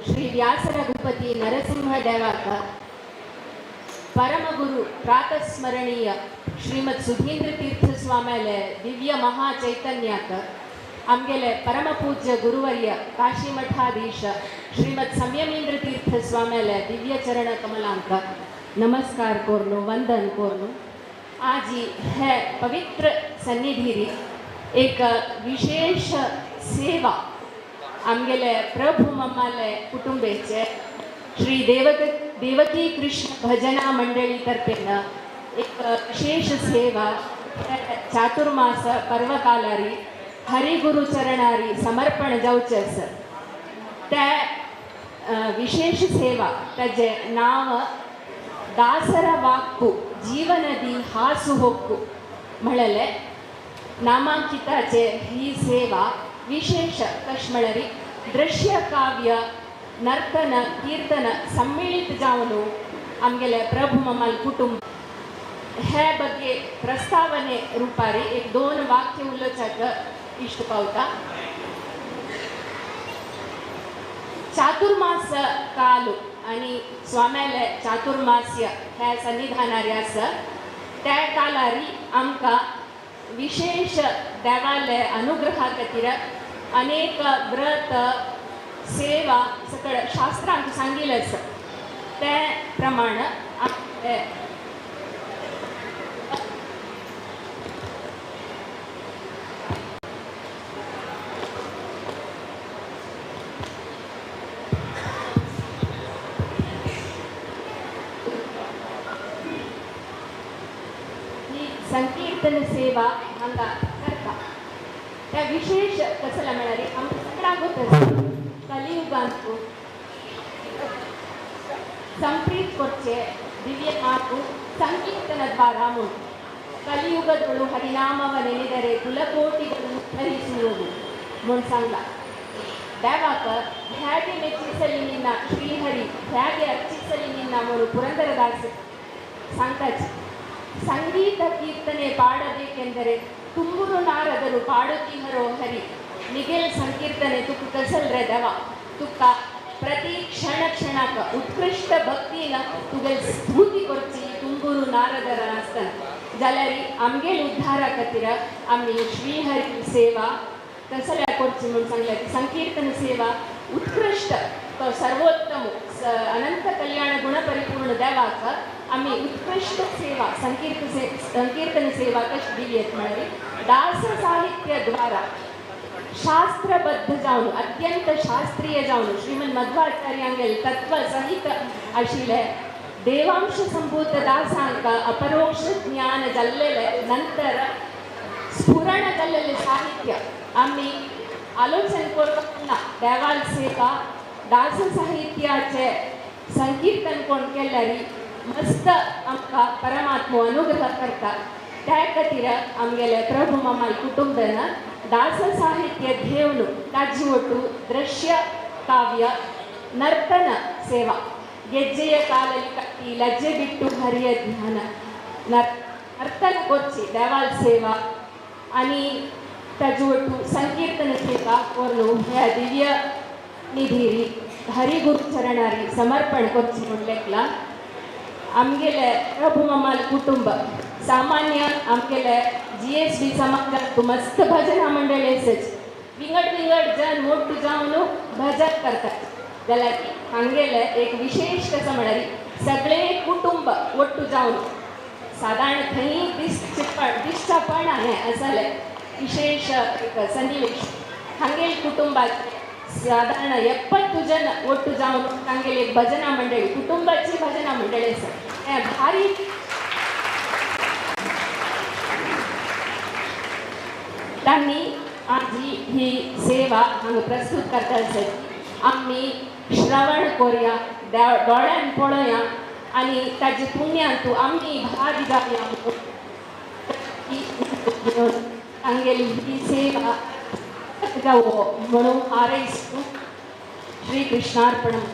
श्री व्यास रघुपति नरसिंह देवाक परमगुरु प्रातस्मरणीय श्रीमद सुधींद्र तीर्थ स्वाम्याले दिव्य महाचैतन्याक आमगेले परमपूज्य गुरुवर्य काशी मठाधीश श्रीमद संयमेंद्र तीर्थ स्वाम्याले दिव्य चरण कमलांक नमस्कार कोरलो वंदन कोरलो। आज है पवित्र सन्निधि एक विशेष सेवा आमगेले प्रभु मम्माले कुटुंबेचे श्री देवकी कृष्ण भजना मंडळी तर्फेन एक विशेष सेवा चातुर्मास पर्वकालारी हरिगुरु चरणारी समर्पण जावचे आसा। त्या विशेष सेवा ताजे नाव दासरा वाक्कु जीवनदी हासु होक्कु म्हणले नामांकिताचे ही सेवा विशेष कश्मळरी दृश्य काव्य नर्तन कीर्तन सम्मिलित जावनु आमगेले प्रभु मम्माल कुटुंब हे बग्गे प्रस्तावने रूपारी एक दोन वाक्य उलोवचाक इष्ट पावता। चातुर्मास काल आणि स्वाम्याले चातुर्मास्य हे सन्निधानारी आसा त्या कालारी आमकां विशेष देवाले अनुग्रहा खातीर अनेक व्रत सेवा सकळ शास्त्रांत सांगिल्लें आसा ते प्रमाण संकीर्तन सेवा हांगा करता त्या विशेष कसला म्हणारी आमकां सगळ्यांक कलियुगांत संप्रीत करचे दिव्य मातु संकीर्तन द्वारा म्हणून कलियुगदೊಳು हरिनामವ ನೆನೆದರೆ ಕುಲಕೋಟಿಗಳನ್ನು ಧರಿಸುವುದು म्हणून सांगला। देवाक ಹೇಗೆ ಮೆಚ್ಚಿಸಲಿ ನಿನ್ನ ಶ್ರೀಹರಿ ಹೇಗೆ ಅರ್ಚಿಸಲಿ ನಿನ್ನ म्हणून ಪುರಂದರದಾಸ सांगताचे। ಸಂಗೀತ ಕೀರ್ತನೆ ಪಾಡಬೇಕೆಂದರೆ ತುಂಬುರು ನಾರದರು ಪಾಡುತ್ತಿಹರೋ ಹರಿ निगेल संकीर्तने तुक कसलरे देवा तुका प्रति क्षण क्षणाक उत्कृष्ट भक्तीन तुगेल स्तुती करची तुम्बुरू नारदर आसतना जाल्यार आमगेल उद्धारा खातीर आमी श्रीहरी सेवा कसल्या करची म्हणून सांगले। संकीर्तन सेवा उत्कृष्ट तो सर्वोत्तम अनंत कल्याण गुणपरिपूर्ण देवाक आमी उत्कृष्ट सेवा संकीर्तन सेवा कशी दिली म्हळ्यार दास साहित्य द्वारा शास्त्रबद्ध जावन अत्यंत शास्त्रीय जावन श्रीमन मध्वाचार्यांगेल तत्व सहित आशिल्ले देवांश संभूत दासांक अपरोक्ष ज्ञान जाल्लेले नंतर स्फुरण जाल्लेले साहित्य आमी आलोचन करपाक ना। देवाल सेवा दास साहित्याचे संकीर्तन कोण केल्यार मस्त आमकां परमात्मो अनुग्रह करता। त्या खातीर आमगेले प्रभु मम्माल कुटुंबान दास साहित्य घेवन ताजी ಒಟ್ಟು दृश्य काव्य नर्तन सेवा ಗೆಜ್ಜೆಯ ಕಾಲಲ್ಲಿ ಕಟ್ಟಿ ಲಜ್ಜೆ ಬಿಟ್ಟು ಹರಿಯ ಧ್ಯಾನ नर्तन करची देवाल सेवा आणि ताजी ಒಟ್ಟು संकीर्तन सेवा करून ह्या दिव्य निधीरी हरिगुरु चरणारी समर्पण करची म्हणलेकला आमगेले प्रभु मम्माल कुटुंब सामान्य आमगेले GSB समाजात मस्त भजना मंडळी आसात विंगड विंगड जन मोठ्ठ जावन भजन करतात जाल्यार हांगेले एक विशेष कसं म्हळ्यार सगळे कुटुंब ಒಟ್ಟು जावन साधारण थंय दिश्चपण हें आसलें विशेष एक सन्निवेश हांगेल कुटुंबात साधारण 70 जन ಒಟ್ಟು जावन हांगेल एक भजना मंडळी कुटुंबाची भजना मंडळी आसा हें भारी त्यांनी आज ही सेवा हांगा प्रस्तुत करता आसत आमी श्रवण करूया दोळ्यान पळोवया आनी ताजे पुण्यातू आमी भाग जावया हांगेली ही सेवा जावो म्हणून हारयता। श्री कृष्णार्पणम।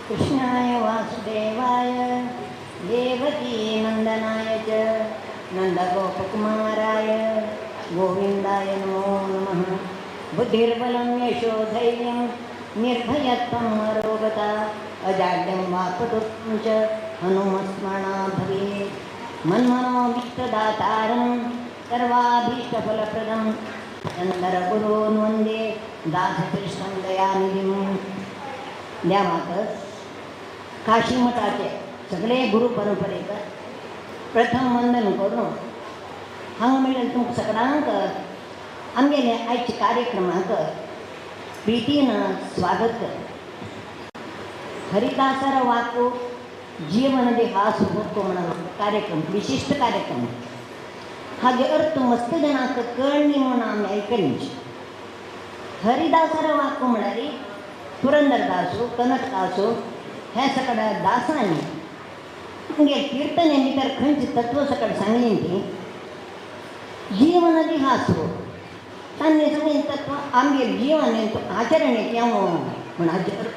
कृष्णाय वासुदेवाय देवकी नंदनाय च नन्दगोपकुमाराय गोविन्दाय नमो नमः। बुद्धिर्बलं यशोधैर्यं निर्भयत्वं मरोगता अजाड्यं वाक्पटुत्वं च हनुमत्स्मरणा भवेत्। मन्मनोभीष्टदातारं सर्वाभीष्टफलप्रदं चन्दरगुरून् वन्दे दासकृष्णं दयानिधिं। देवाचं काशी मठाचे सगळे गुरु परंपरेचं प्रथम वंदन करून हांगा मिळेल तुमकां सगळ्यांक आमगेले आयच्या कार्यक्रमाक प्रितीनं स्वागत कर। हरिदासर वाकू जीवन हास होतो म्हणून कार्यक्रम विशिष्ट कार्यक्रम हागे अर्थ मस्त जनांक कळणी म्हणून आम्ही ऐकली। हरिदासर वाकू म्हळ्यार पुरंदरदासो कनकदासो हे सगळ्या दासांनी तुमगे कीर्तने भितर खंयची तत्व सकट सांगली ती जीवन हास हो तांणी सांगिल्लें तत्व आमगे जीवन आचरणेक येवं म्हण हाचे अर्थ।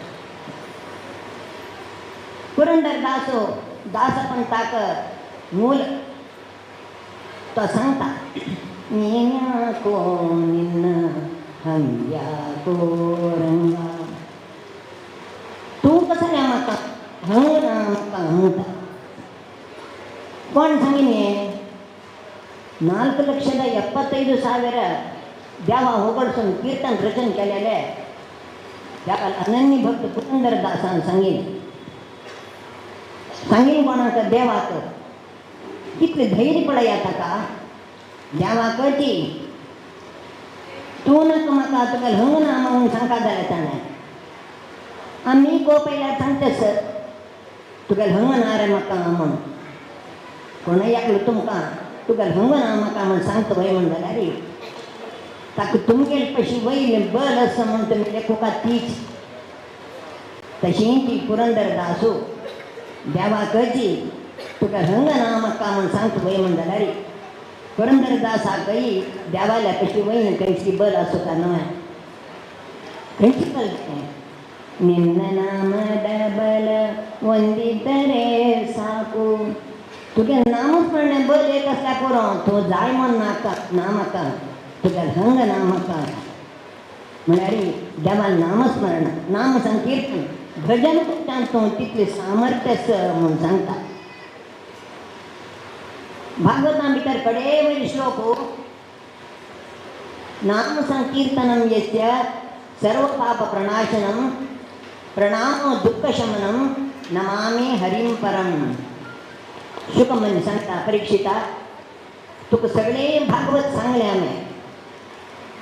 पुरंदरदासो दासपंथाक मूल तो सांगता नीन्याको निन्न हंग्याको रंगा तूं कसले म्हाका हंगना म्हाका हंगता। कोण सांगिल्लें 4,75,000 देवा होगडसून कीर्तन रचन केलेले त्याका अनन्य भक्त पुरंदरदासान सांगिल्लें कोणाक देवाक कितले धैर्य पडया ताका देवाक ती तूं नाका म्हाका तुका हंगना म्हणून सांगता जाल्यार ताणें आमी गो पयल्यार सांगता सर तुका हंगना रे म्हाका म्हण कोणा एकलो तुमकां तुका हंगना म्हाका म्हण सांगता वय म्हण जाल्यार ताका तुमगेले पयशी वयले बल आसा म्हण तुमी लेखोका तीच तशीं ती पुरंदरदासो देवाकची तुका हंगना म्हाका म्हण सांगता वय म्हण जाल्यार पुरंदरदासाकय देवाल्या पयशी वयन खंयची बल आसो काय न्हय खंयची बल निन्न नामद बल वंदितरे साकू तुगे नामस्मरण बल एक आसल्या पुरो तो जाय म्हण नाका ना म्हाका तुका हंगना म्हाका म्हळ्यार देवा नामस्मरण नाम संकीर्तन भजन करता तूं तितलें सामर्थ्य म्हूण सांगता। भागवतां भितर कडे वयर श्लोक नाम संकीर्तनं यस्य सर्व पाप प्रणाशनं प्रणामो दुःखशमनं नमामि हरिं परं। शुकमनी सांगता परीक्षिता तुका सगळे भागवत सांगले हांवें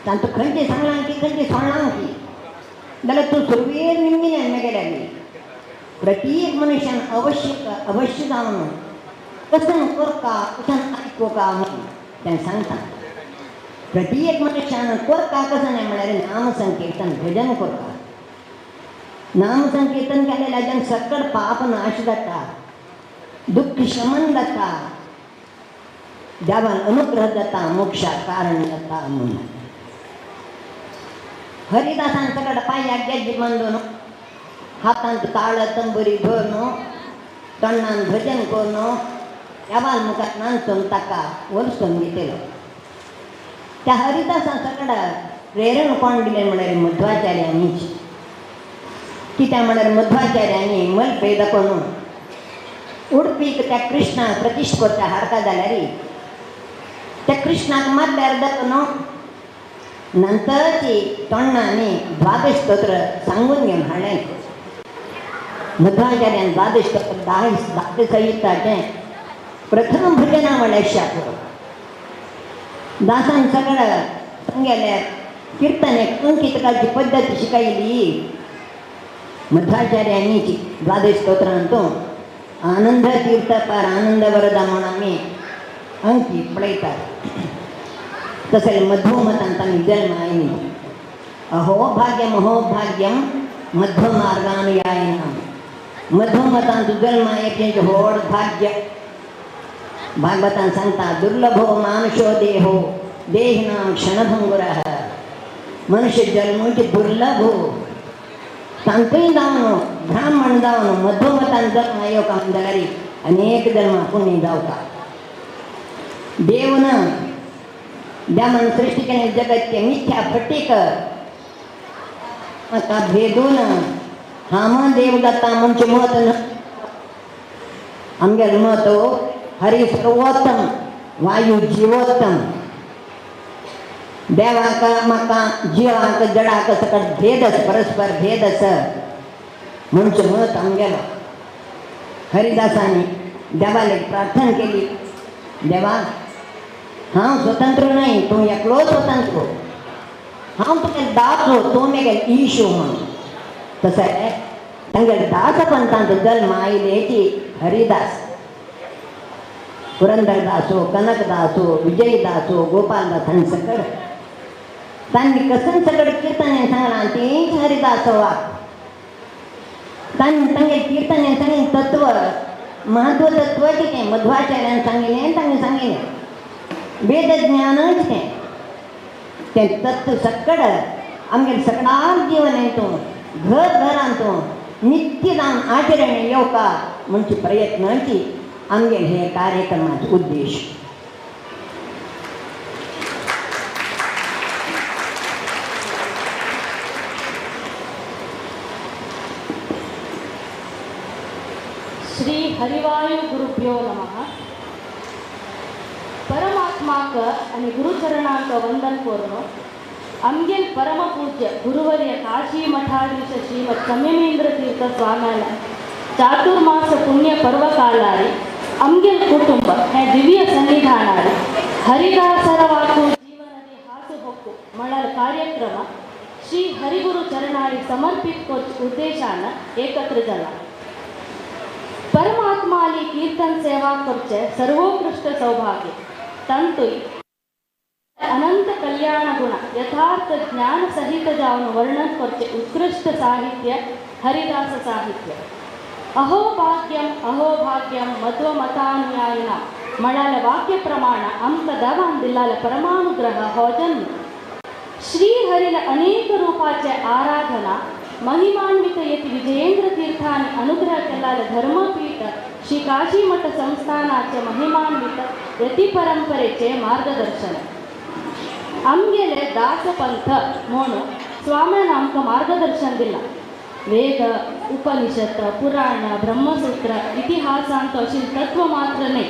तांतू खंयचे सांगलां की खंयचे सोडलां की जाल्यार तूं सुरवेर निमगिल्यान मेगेल्यानी प्रत्येक मनशान अवश्य जावन कसन करता कसन आयकोका म्हूण तें सांगता। प्रत्येक मनशान करता कसन म्हळ्यार नाम संकीर्तन भजन करता। नाम संकीर्तन केलेल्याच्यान सकट पाप नाश जाता दुःख शमन जाता देवान अनुग्रह जाता मोक्षाक कारण जाता म्हणून। हरिदासान सकट पांयाक गेज्जे बांदून हातांत ताळ तंबुरी धरून तोंडान भजन करून देवान मुखार नाचून ताका वरसून घेतलो। त्या हरिदासान सकट प्रेरण कोण दिलें म्हळ्यार मध्वाचार्यांनीच। कित्याक म्हळ्यार मध्वाचार्यांनी मलपे दाखोवन उडपीक त्या कृष्णाक प्रतिश्ठ करता हाडटा जाल्यार त्या कृष्णाक मारल्यार दाखोवन नंतर ती तोंडांनी द्वादश स्तोत्र सांगून घेवन हाडलें। मध्वाचार्यान द्वादश स्तोत्र 10 संयुक्ताचें प्रथम भजनां म्हळ्यार शापुर दासान सगळं सांगेल्यार कीर्तनेक अंकितकाची पद्दत शिकयली मध्वाचार्यांनी द्वादश स्तोत्रांतून आनंद तीर्थ पर आनंद वरदा म्हणून आमी अंकी पळयतात तसले मध्वमतांत आमी जल्म आयली। अहो भाग्यम मध्वमार्गानुयायिनां मध्वमतांत जल्म आयचे व्हड भाग्य। भागवतान सांगता दुर्लभो मानुषो देहो देहिनां क्षणभंगुरः मनुष्य जल्मचे दुर्लभ तांतूय जावन ब्राह्मण जावन मध्वमतान जल्म येवका जाल्यार अनेक जन्म पुण्य जावता। देवनं द्यामन सृष्टी केले जगतचे मिथ्या फटीक आता भेदून हाम देवदत्ता म्हणजे मत आमगेल मत हरी सर्वोत्तम वायू जीवोत्तम देवाक म्हाका जिवाक जडाक सकट भेदस परस्पर भेदस म्हणजे मत आमगेलो हरिदासांनी देवाले प्रार्थना केली देवा हांव स्वतंत्र नाही तूं एकलो स्वतंत्र हांव तुका दासो तूं मेगे ईशो म्हणून तशें तांगे दासपंथांचो जल्म आयलेची हरिदास पुरंदरदासो कनकदासो विजयदासो गोपालदासांनी सकड तांणी कसन सकड कीर्तने सांगलां तीच हरिदासो वाक तांगे कीर्तने सांगिल्लें तत्व महत्व तत्व कितें मध्वाचार्यान सांगिल्लें तांणी सांगिल्लें वेद ज्ञानच तें तत्व सकड आमगे सकडार जीवन हितून घर घरांतून नित्यदान आचरण येवका म्हणजे प्रयत्नाची आमगे हे कार्यक्रमाचो उद्देश. श्री हरिवायु गुरुभ्यो नमः. परमात्माक आणि गुरुचरणांक वंदन करून आमगेल परमपूज्य गुरुवर्य काशी मठाधीश श्रीमद संयमेंद्र तीर्थ स्वाम्याला चातुर्मास पुण्य पर्वकालारी आमगेल कुटुंब हे दिव्य सन्निधानारी हरिदासर वाकू जीवनदी हासु ಹೊಕ್ಕು मळल कार्यक्रम श्री हरिगुरु चरणारी समर्पित कोच उद्देशान एकत्र झाला. परमात्माली कीर्तन सेवा करचे सर्वोत्कृष्ट सौभाग्य तंतुई अनंत कल्याण गुण यथार्थ ज्ञान सहित जाऊन वर्णन करचे उत्कृष्ट साहित्य हरिदास साहित्य. अहो भाग्यम मध्वमतानुयायिना मळाल वाक्य प्रमाण आमक देवान दिलाल परमानुग्रह हो जन्म. श्रीहरील अनेक रूपाचे आराधना महिमान्वित येती विजयेंद्र तीर्थाने अनुग्रह केलाल धर्मपीठ श्री काशी मठ संस्थानाचे महिमान्वित यती परंपरेचे मार्गदर्शन. आमगेले दासपंथ म्हणून स्वाम्यान आमकां मार्गदर्शन दिला. वेद उपनिषद पुराण ब्रह्मसूत्र इतिहासांत अशी तत्व मात्र नाही.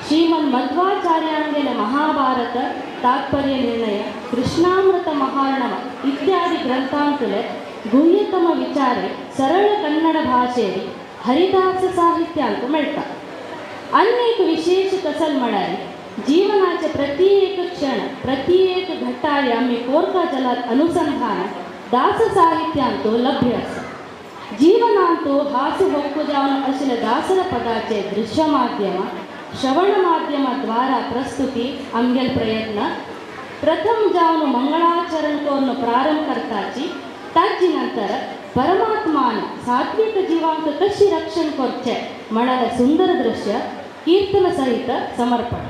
श्रीमन मध्वाचार्यांगेले महाभारत तात्पर्य निर्णय कृष्णामृत महार्णव इत्यादी ग्रंथांतले गुह्यतम विचारे सरळ कन्नड भाषेरी हरिदास साहित्यांत मेळटा. अनेक विशेष कसल म्हळ्यार जीवनाचे प्रत्येक क्षण प्रत्येक घट्टाय आमी कोरका जलात अनुसंधान दास साहित्यांतो लभ्य आसा. जीवनांतो हासु ಹೊಕ್ಕು जावन असले दासर पदाचे दृश्य माध्यम श्रवण माध्यम द्वारा प्रस्तुती आमगेल प्रयत्न. प्रथम जावन मंगळाचरण करून प्रारंभ करताची ताची नंतर परमात्मान सात्विक जीवांक कशी रक्षण करचे म्हणाले सुंदर दृश्य कीर्तन सहित समर्पण.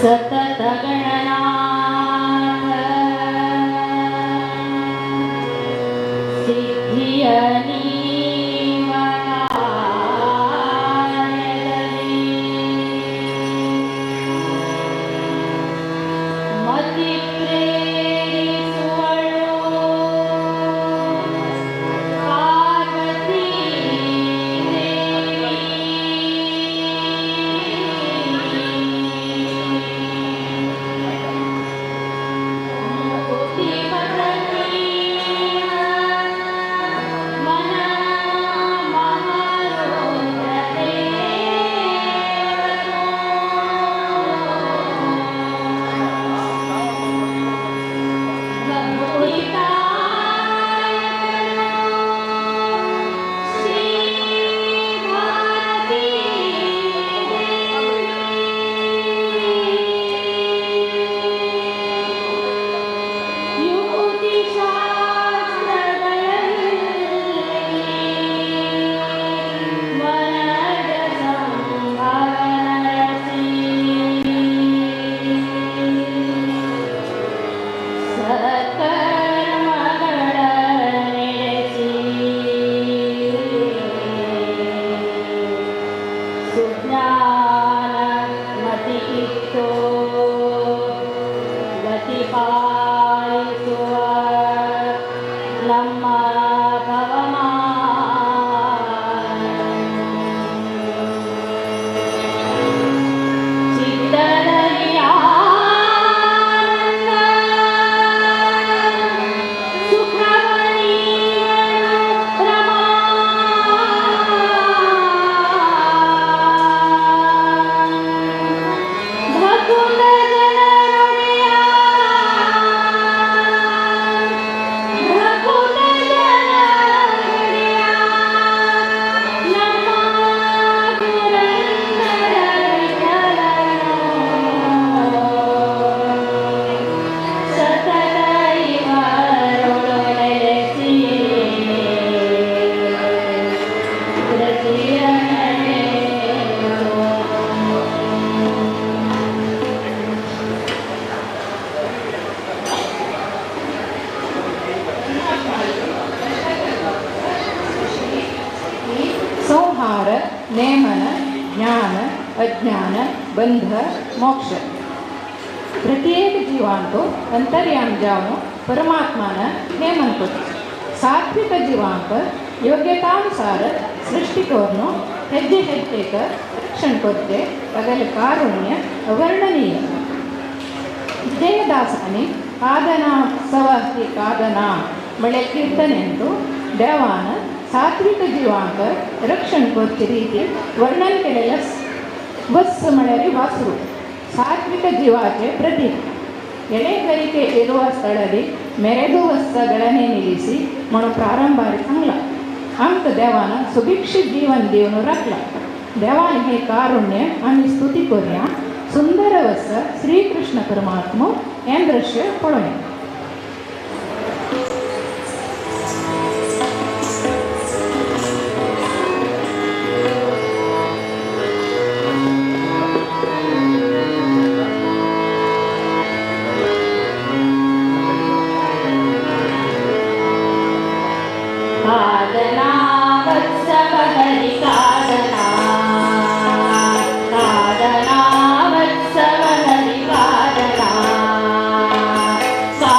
सतत गणनाथ सिद्धियनी ಪರಿಪಾಲಿಸುವ ನಮ್ಮ संहार नेमन ज्ञान अज्ञान बंध मोक्ष प्रत्येक जीवांतो अंतर्याम जाऊन परमात्मान नेमन करतो. सात्विक जीवांक योग्यतानुसार सृष्टिकोरनो ಹೆಜ್ಜೆ ಹೆಜ್ಜೆಗ ರಕ್ಷಣೆ ಕೊತ್ತೆ ಅಗಲ ಕಾರುಣ್ಯ ಅವರ್ಣನೀಯ. ವಿಜಯದಾಸನಿ ಕಾದನ ಸವಹಿ ಕಾದನ ಮಳೆ ಕೀರ್ತನೆಂದು ದೇವಾನ सात्विक जीवांक रक्षण करते रीति वर्णन केलेल्या वत्स म्हळ्यार वासरू सात्विक जीवाचे प्रतीक. ಎಳೆಗರಿಕೆ ಇರುವ ಸ್ಥಳದಲ್ಲಿ ಮೆರೆದು ವಸ್ತುಗಳನ್ನೇ ನಿಲ್ಲಿಸಿ म्हणून प्रारंभारी सांगला आमक देवान सुभिक्षित जीवन दिवन राखला. देवान हे कारुण्य आम्ही स्तुती करूया. सुंदर वस्त श्रीकृष्ण परमात्मा हे दृश्य पळोवया. का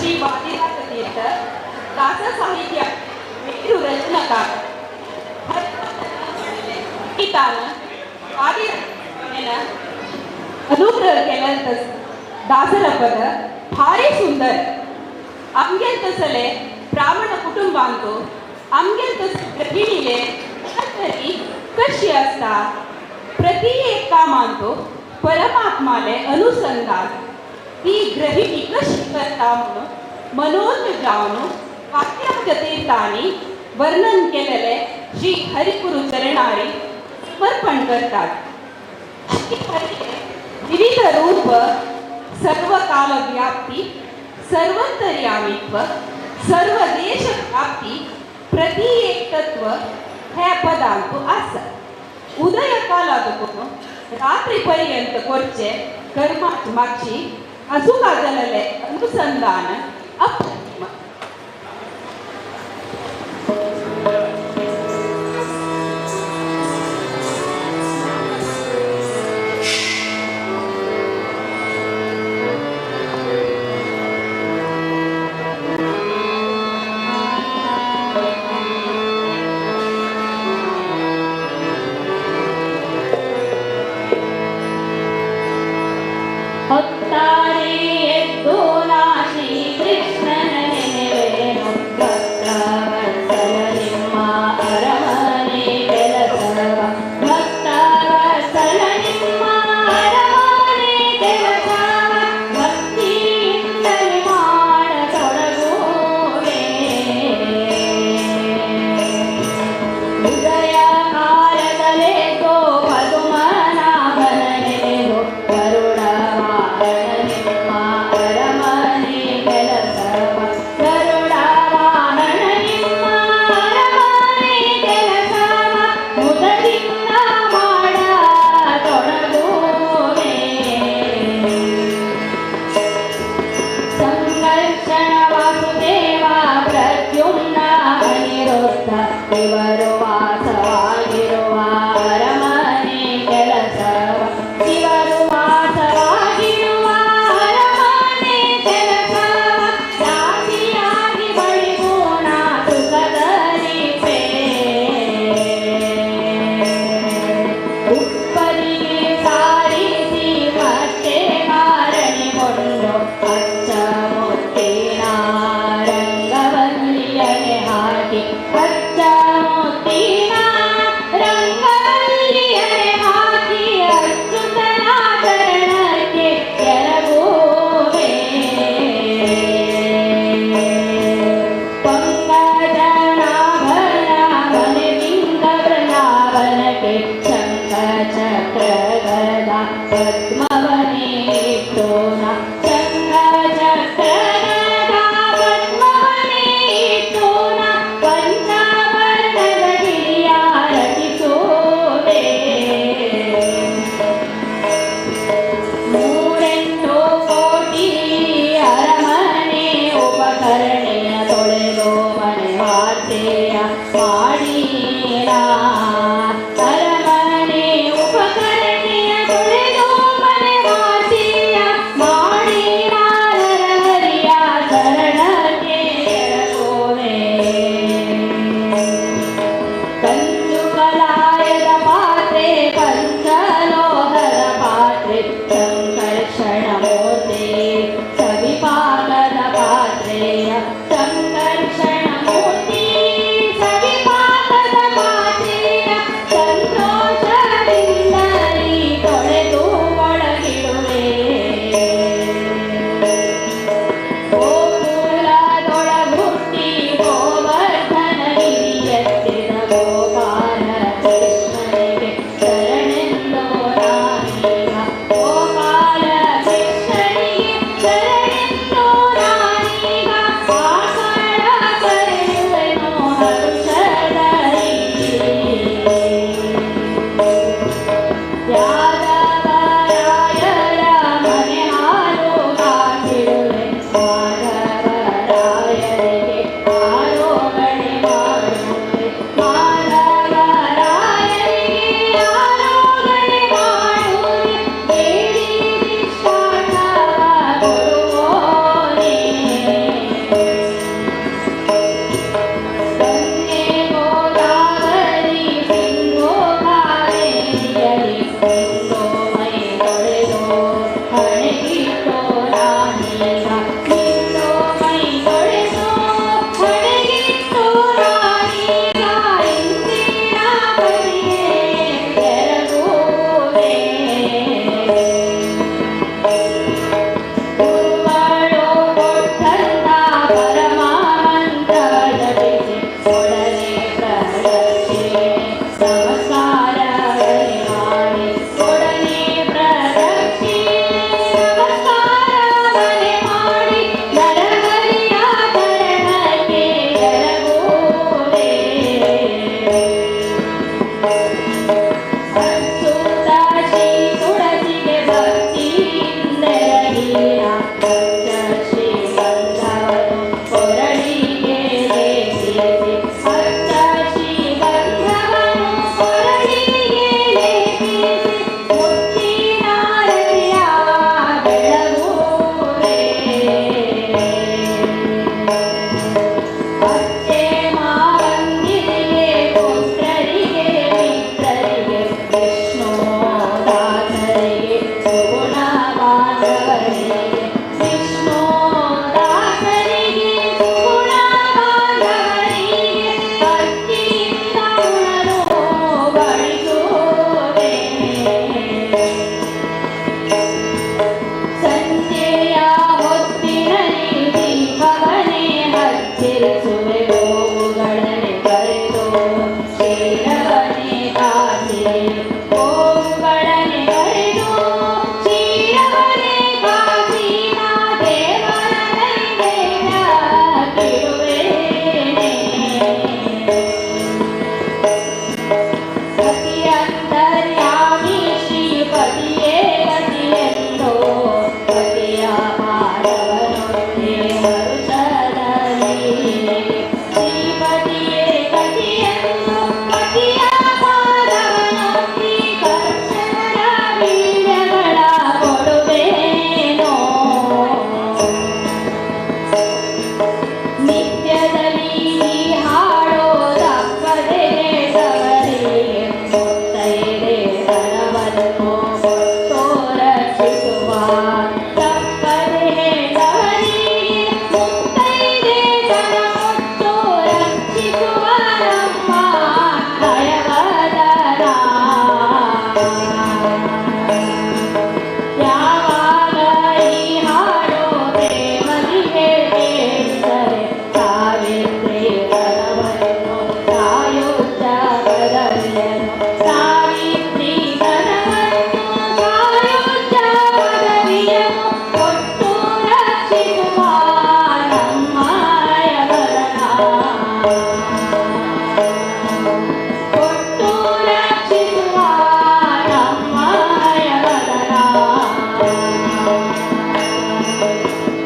श्री वादिराज तीर्थ दास साहित्य मेरू रचनाकार अनुग्रह केलं दासर पद भारी सुंदर आमगेल तसले ब्राह्मण कुटुंबांतो आमगेल गृहिणीले तरी कशी असता प्रति एक कामांतो परमात्माले अनुसंधान ती ग्रहिणी कशी करता म्हणून मनोज जाऊन वाक्याच्या तीर्थांनी वर्णन केलेले श्री हरिगुरु चरणारी समर्पण करतात। विविध रूप सर्व काल व्याप्ती सर्वंतर्यामित्व सर्व देश व्याप्ती प्रति एक तत्व हे पदांतू असत। उदय कालादून रात्रीपर्यंत कोरचे कर्माची मागची अजून झालेले अनुसंधान अप्रतिम। भक्तारे दोना श्री कृष्ण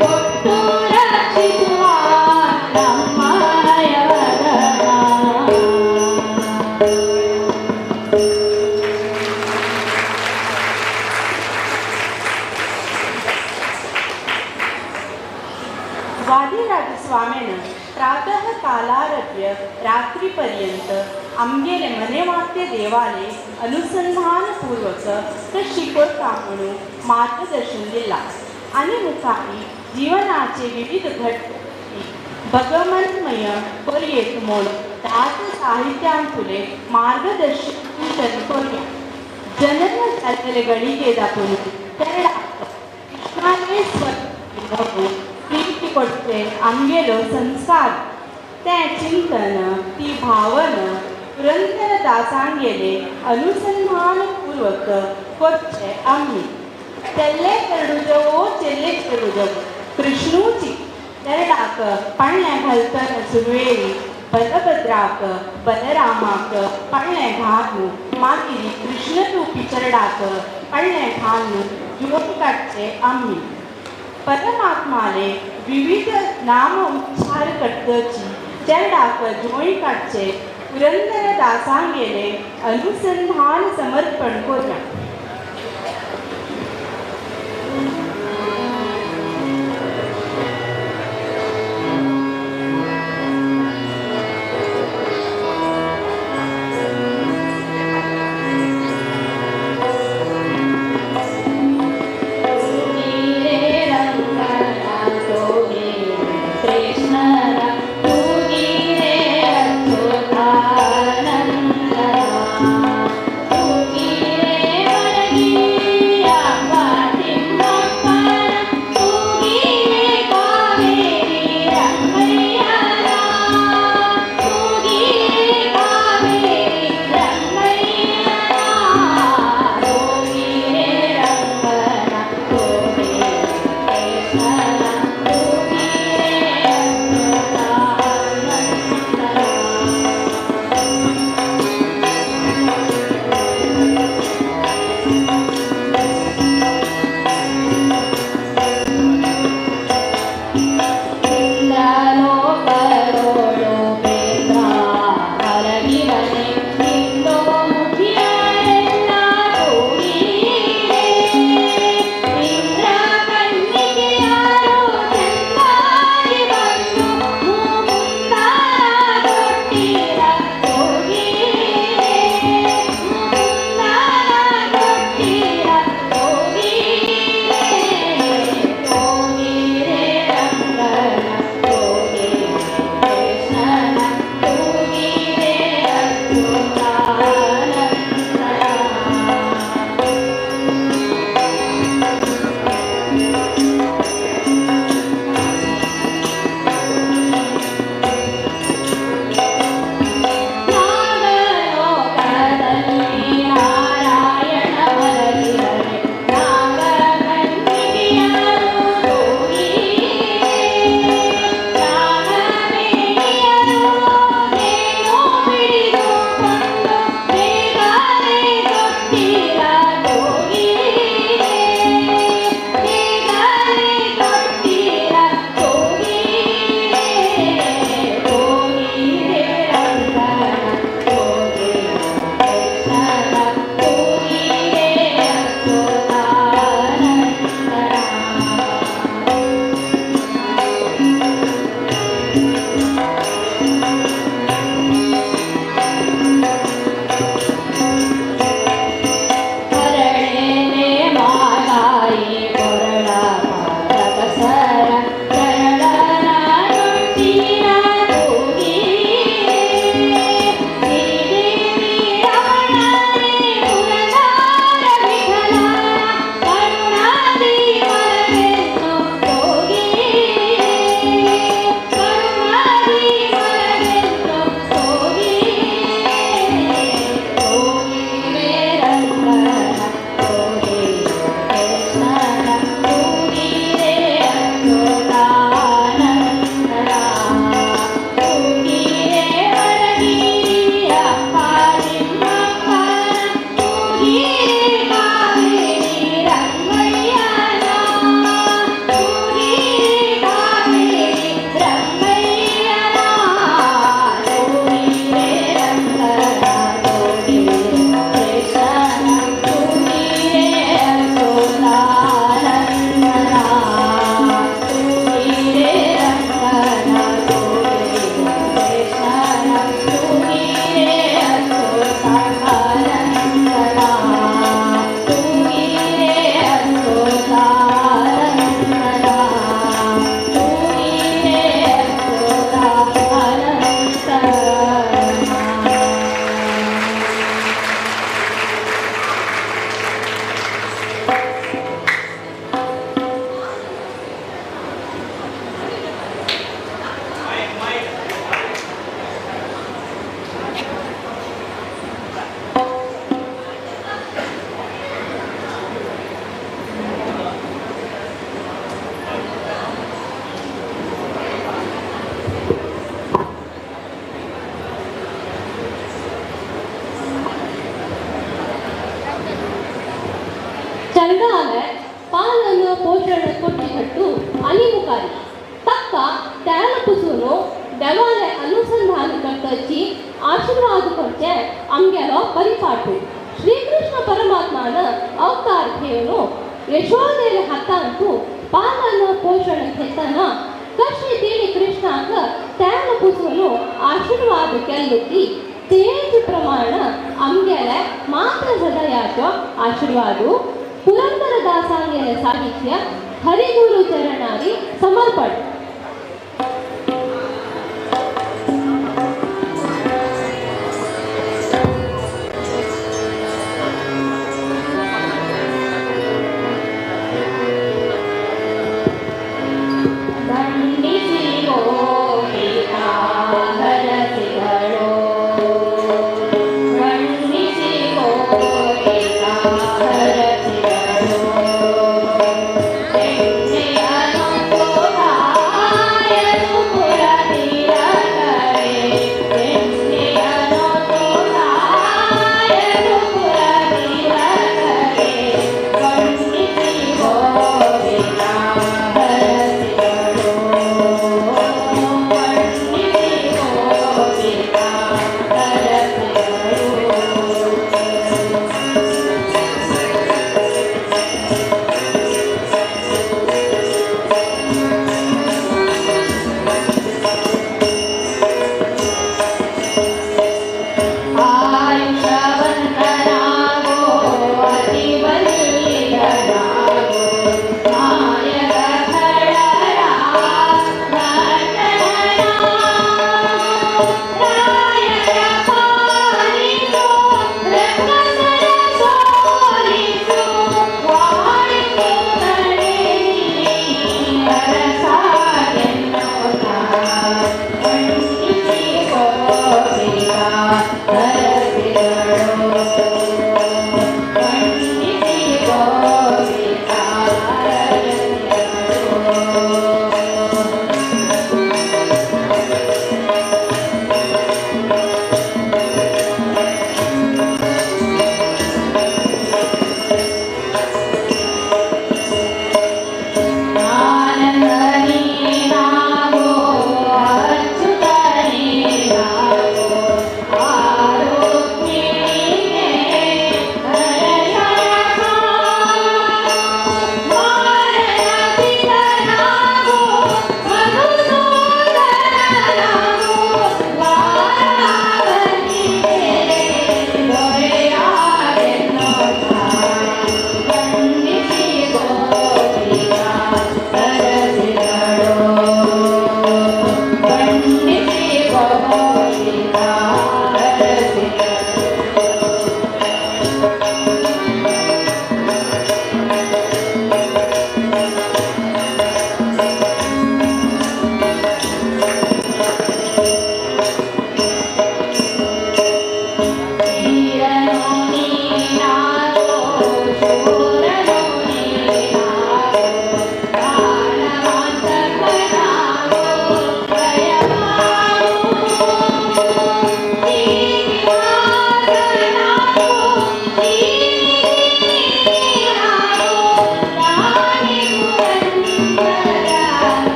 ಕೊಟ್ಟು ರಕ್ಷಿಸುವ ನಮ್ಮಯ ವರನ. वादिराजस्वामीनं प्रातः कालारभ्य रात्रीपर्यंत आमगेले मनेवाक्य देवाले अनुसंधानपूर्वक तर शिकवता म्हणून मार्गदर्शन दिला आणि मुखारी जीवनाचे विविध घटक भगवंतमय पर्येत म्हूण दास साहित्यांतुले मार्गदर्शन करूया. जनन जाल्लेले ಗಳಿಗೆ दाखवून कृष्णाने प्रीती पडते आमगेलो संस्कार तें चिंतन ती भावन पुरंदर दासांगेले अनुसंधानपूर्वक करचे आम्ही. तेल्ले चेडूजो ओ चेल्ले चेडूजो कृष्णूची तेरडाक पाळणे घालतना सुरवेळी बलभद्राक बलरामाक पाळणे घालून मागीर कृष्ण रुपी चेरडाक पाळणे घालून जुळोवन काडचे आम्ही. परमात्माले विविध नाम उच्चार करतची चेरडाक जुळोवन काडचे पुरंदर दासांगेले अनुसंधान समर्पण करूया. कृष्ण उपकारी तक्का त्याला पुसून देवाले अनुसंधान करताची आशीर्वाद करचे आमगेलो परिपाठू श्रीकृष्ण परमात्मान अवतार घेवन यशोदेले हातांतू पालन पोषण घेतना कशी तिणी कृष्णाक त्याला पुसून आशीर्वाद केल्लो ती तेज प्रमाण आमगेले मात्र हृदयाचो आशीर्वाद पुरंदरदासांगेले साहित्य हरिगुरु चरणारी समर्पण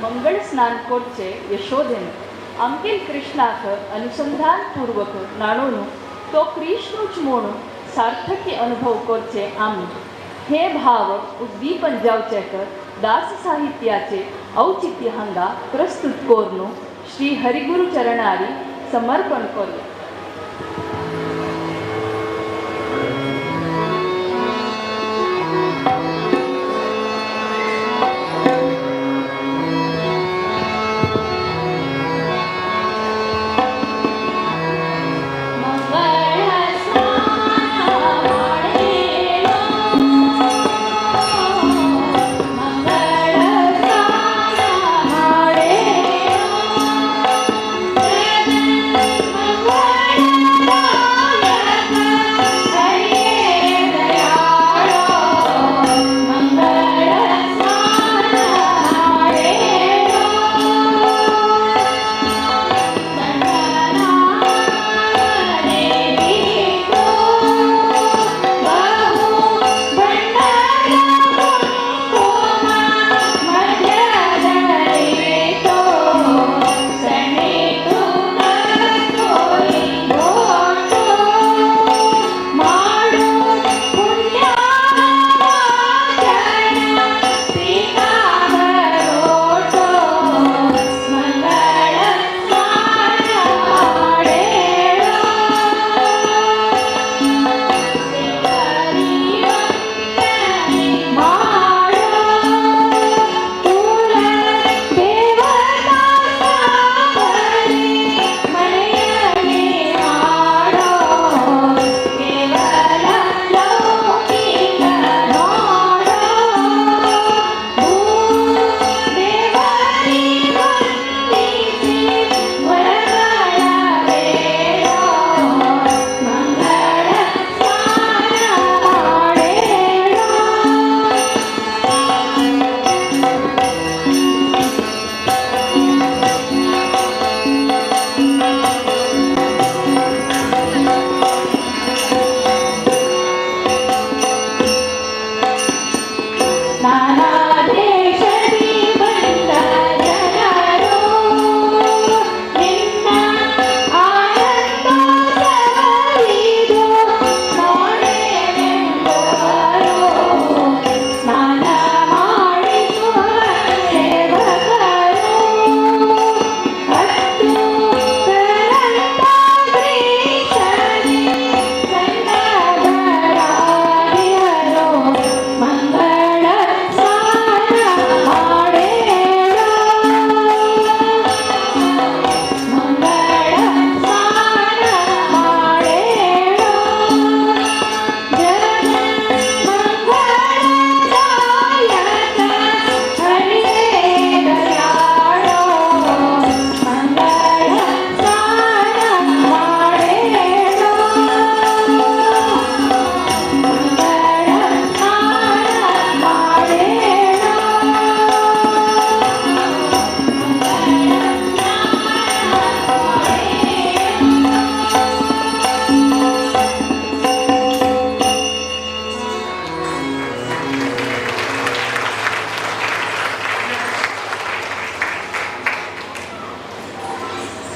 मंगल स्नान कोरचे यशोदेन आमकेल कृष्णाक अनुसंधान पूर्वक नाणून तो कृष्णूच म्हूण सार्थकी अनुभव करचे आमी हे भाव उद्दीपन जावचे कर दास साहित्याचे औचित्य हांगा प्रस्तुत कोरनो श्री हरिगुरु चरणारी समर्पण करूया.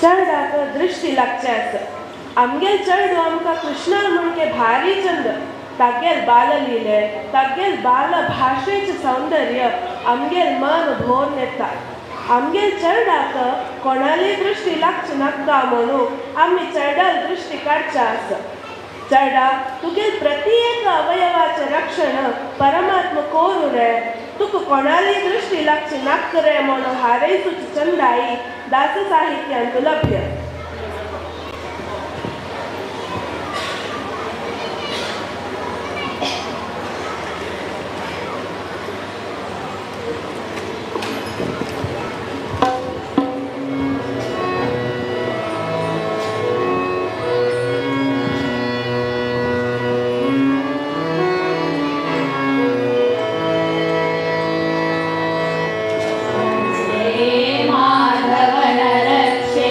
चरडाक दृश्टी लागचे आसा. आमगेल चेडू आमकां कृष्णार म्हणके भारी चंद. तागेल बाललीले तागेल बाल भाशेचें सौंदर्य आमगेल मन भोवन येता. आमगेल चेडडाक कोणाली दृश्टी लागची नाका म्हणून आमी चेडाल दृश्टी काडचे आसा. चेडा तुगेल प्रत्येक अवयवाचें रक्षण परमात्मा कोरू रे. तुका कोणाली दृश्टी लागची नाक रे म्हणून हारयसूची चंदाई दास साहित्यांत लभ्य. माधवन रक्षे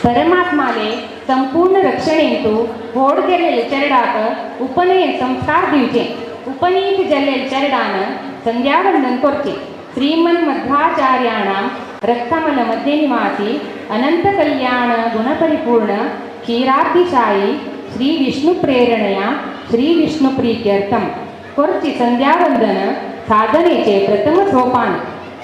परमात्माले संपूर्ण रक्षणेंतू व्होड गेलेले चरडाक उपनयन संस्कार दिवचे. उपनीत जाल्लेल्या चरडान संध्यावंदन करचे. श्रीमन्मध्वाचार्याणां रक्तमल मध्य निवासी अनंत कल्याण गुणपरिपूर्ण क्षीराब्धिशायी श्री विष्णु प्रेरणया श्री विष्णु प्रीत्यर्थम करची संध्यावंदन साधनेचे प्रथम सोपान.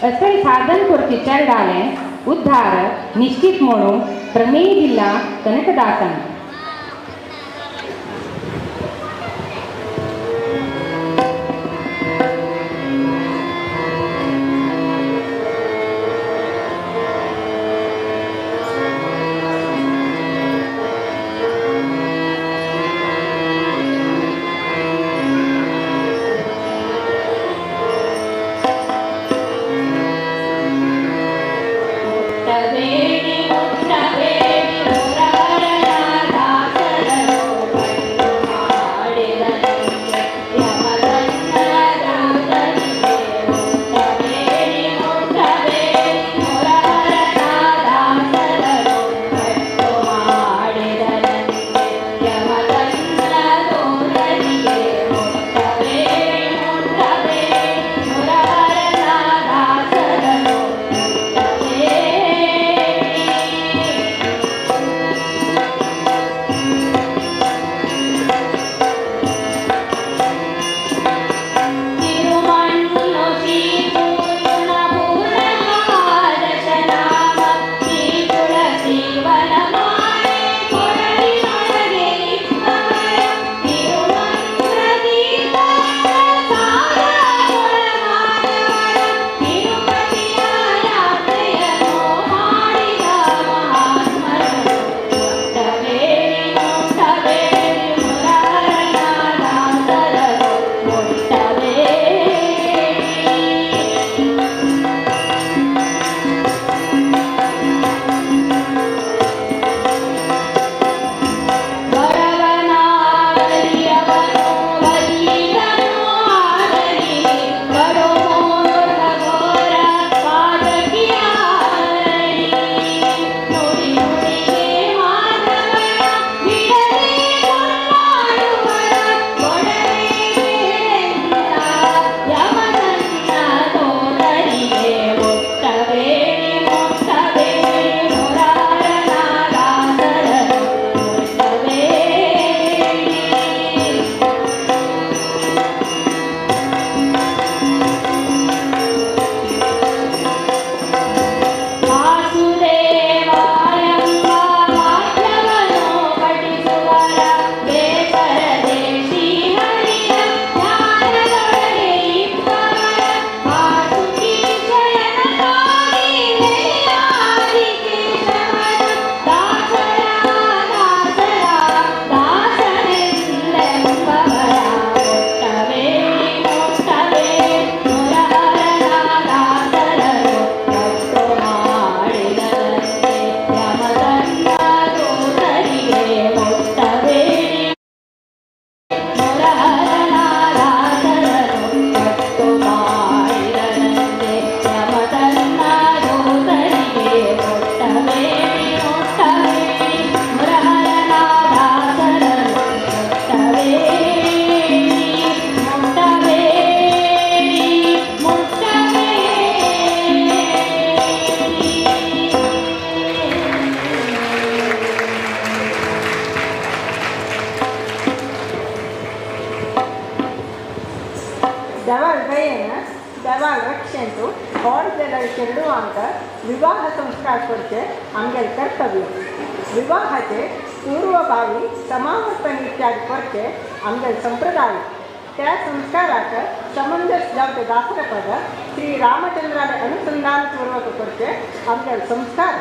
असे साधन करची चरडाले उद्धार निश्चित म्हणून प्रमेय दिला कनकदासन. देवाळ गयेन देवाळ रक्षेंतू व्हड जाल्यार चेडवांक विवाह संस्कार करचे आमगेल कर्तव्य. विवाहाचे पूर्वभावी समावर्तन इत्यादी करचे आमगेल संप्रदाय. त्या संस्काराक समंजस जावचे दासरपद श्री रामचंद्राने अनुसंधानपूर्वक करचे आमगेल संस्कार.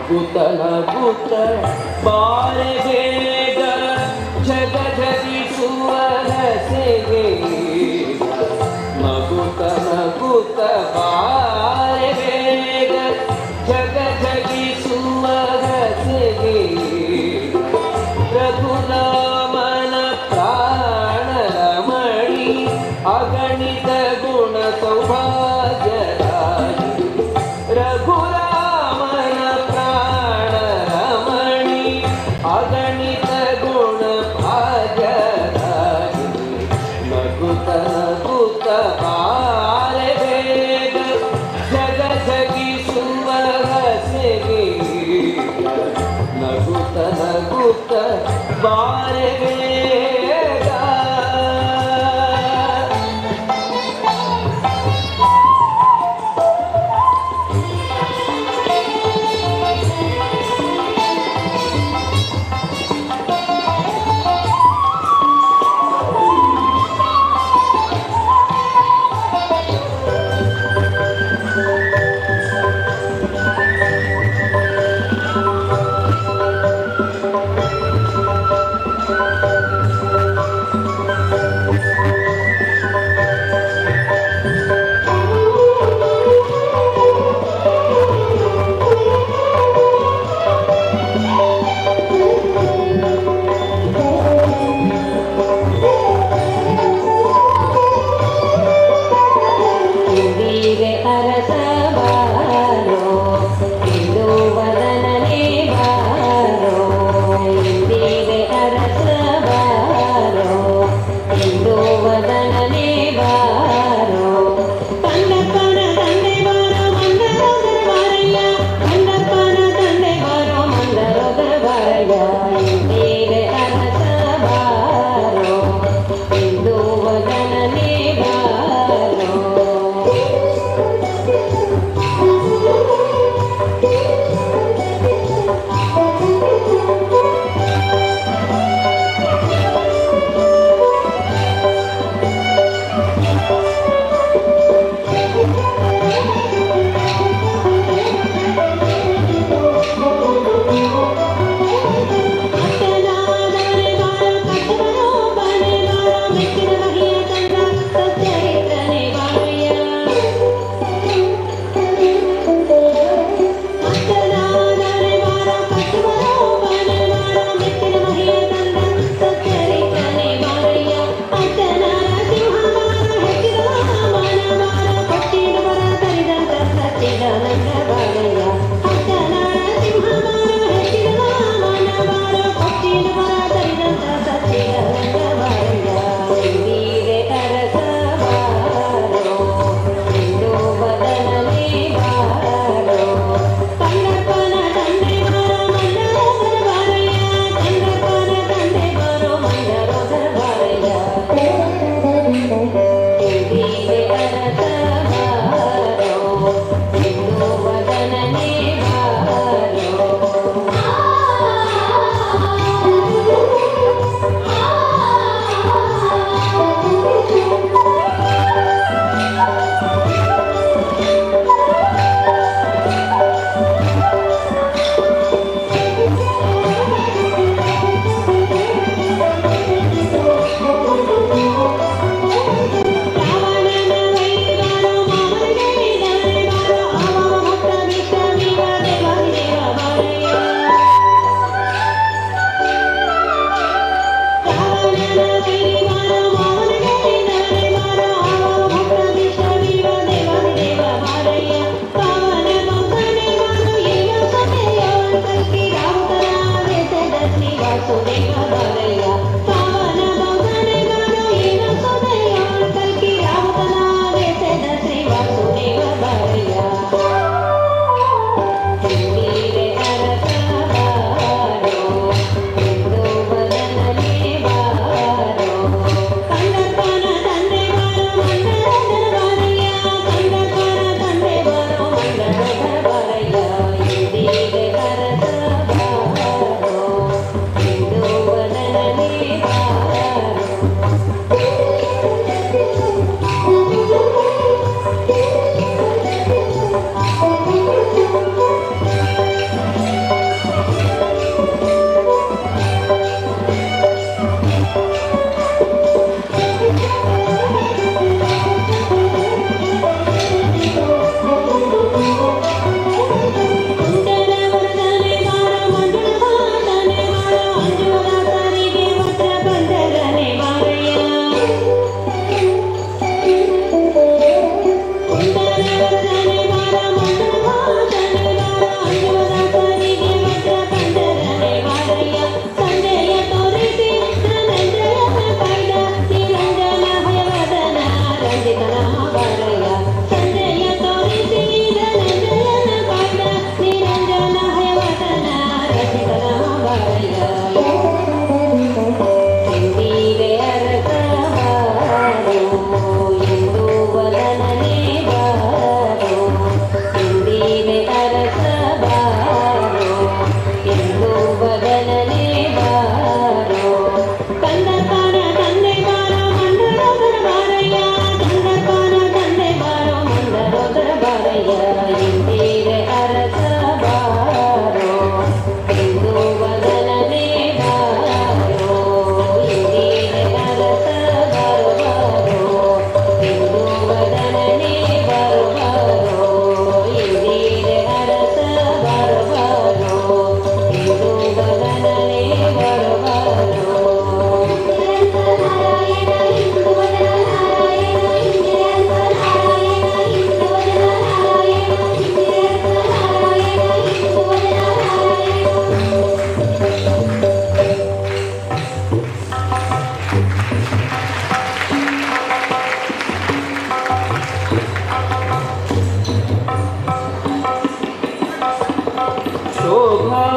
ನಗುತ್ತ ನಗುತ್ತ ಬಾರೆ ಬೇಗ ಜಗ ಜಗಿಸುವ ಹಸೆಗೆ ನಗುತ್ತ ನಗುತ್ತ ಬಾರೆ ಬೇಗ ಜಗ ಜಗಿಸುವ ಹಸೆಗೆ ರಘುರಾಮನ ಪ್ರಾಣರ ಮಣಿ ಅಗಣಿತ ಗುಣ ಸೌಭಾಗ್ಯರಾಗಿ ರಘುರಾಮನ ಪ್ರಾಣರ ಮಣಿ ಅಗಣಿತ ಗುಣ ಭಾಗ್ಯರಾಗಿ ನಗುತ್ತ ನಗುತ್ತ ಬಾರೆ ಬೇಗ ಜಗ ಜಗಿಸುವ ಹಸೆಗೆ ನಗುತ್ತ ನಗುತ್ತ ಬಾರೆ ಬೇಗ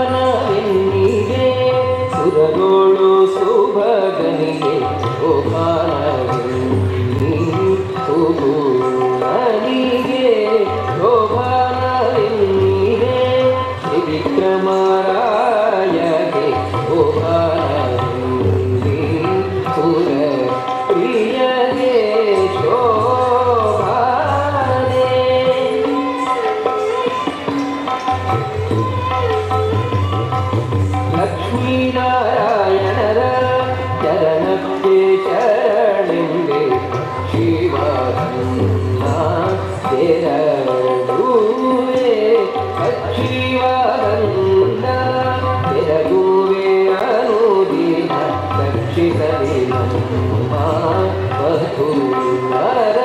ಶೋಭಾನವೆನ್ನಿಗೆ ಸುರಗೋಳು ಸುಭಗನಿಗೆ ಶೋಭಾನವೆನ್ನಿ ಸುಗುಣನಿಗೆ ಶೋಭಾನವೆನ್ನಿಗೆ ತ್ರಿವಿಕ್ರಮರಾಯಗೆ ಶೋಭಾನವೆನ್ನಿ ಸುರ ಪ್ರಿಯಗೆ ಶೋಭಾನೆ ಲಕ್ಷ್ಮೀನಾರಾಯಣರ ಚರಣಕ್ಕೆ ಶರಣೆಂದೆ ಶಿವರನ್ನ ತೆರಗುವೆ ಶಿವರನ್ನ ತೆರಗುವೆ ಅನುದಿನ ರಕ್ಷಿಸಲಿ ನಮ್ಮ ವಧೂವರರ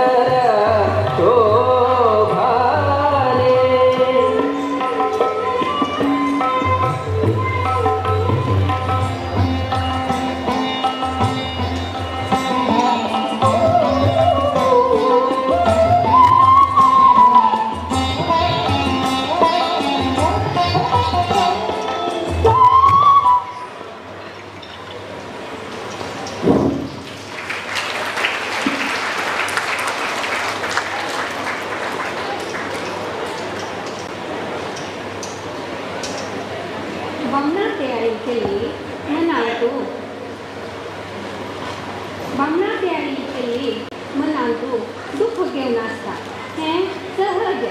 ಶೋಭಾನೆ बमनाटे आईचली मनांतू दुःख घेवन आसता हें सहज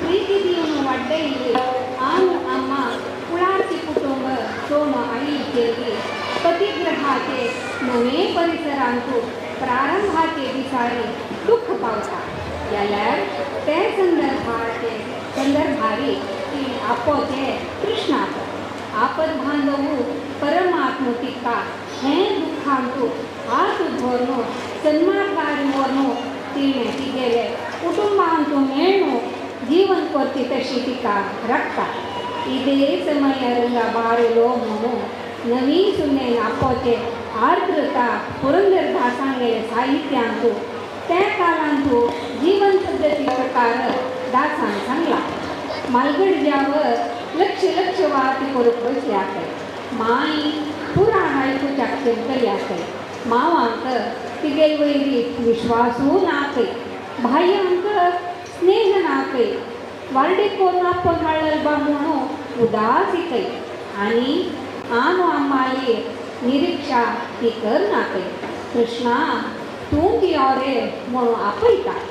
प्रीती दिवन वाडयली आनु अम्मा कुळाची कुटुंब सोम आई केली पतिग्रहाचे नवे परिसरांतू प्रारंभाचे दिसाळी दुःख पावता जाल्यार ते संदर्भारी ती आपोचे कृष्णाक आपद बांधवू परमात्म तिका हें दुःखांतू हात धोरनो सन्मार्गार मोरनो तिणे तिगेले कुटुंबांतू मेळनो जीवन करची तशी तिका रक्ता इदे समय रंगा बारेलो म्हणून नवी सुनेन आपोचे आर्द्रता पुरंदरदासांगेले साहित्यांतू त्या काळांतू जीवन पद्दती प्रकार दासान सांगला मालगडज्यावर लक्ष वाती करूंक बसले आसय माई पुराण आयकुच्याक शिरकली आसय मावांक तिगेल वयरी विश्वासू नाकय भायंक स्नेह नाकय वारडे कोरून आपण हाडलबा म्हणून उदासीकय आनी आनो आम्हाली निरीक्षा ती कर नाकय कृष्णा तूं ती ओरे म्हणून आपयता Bye.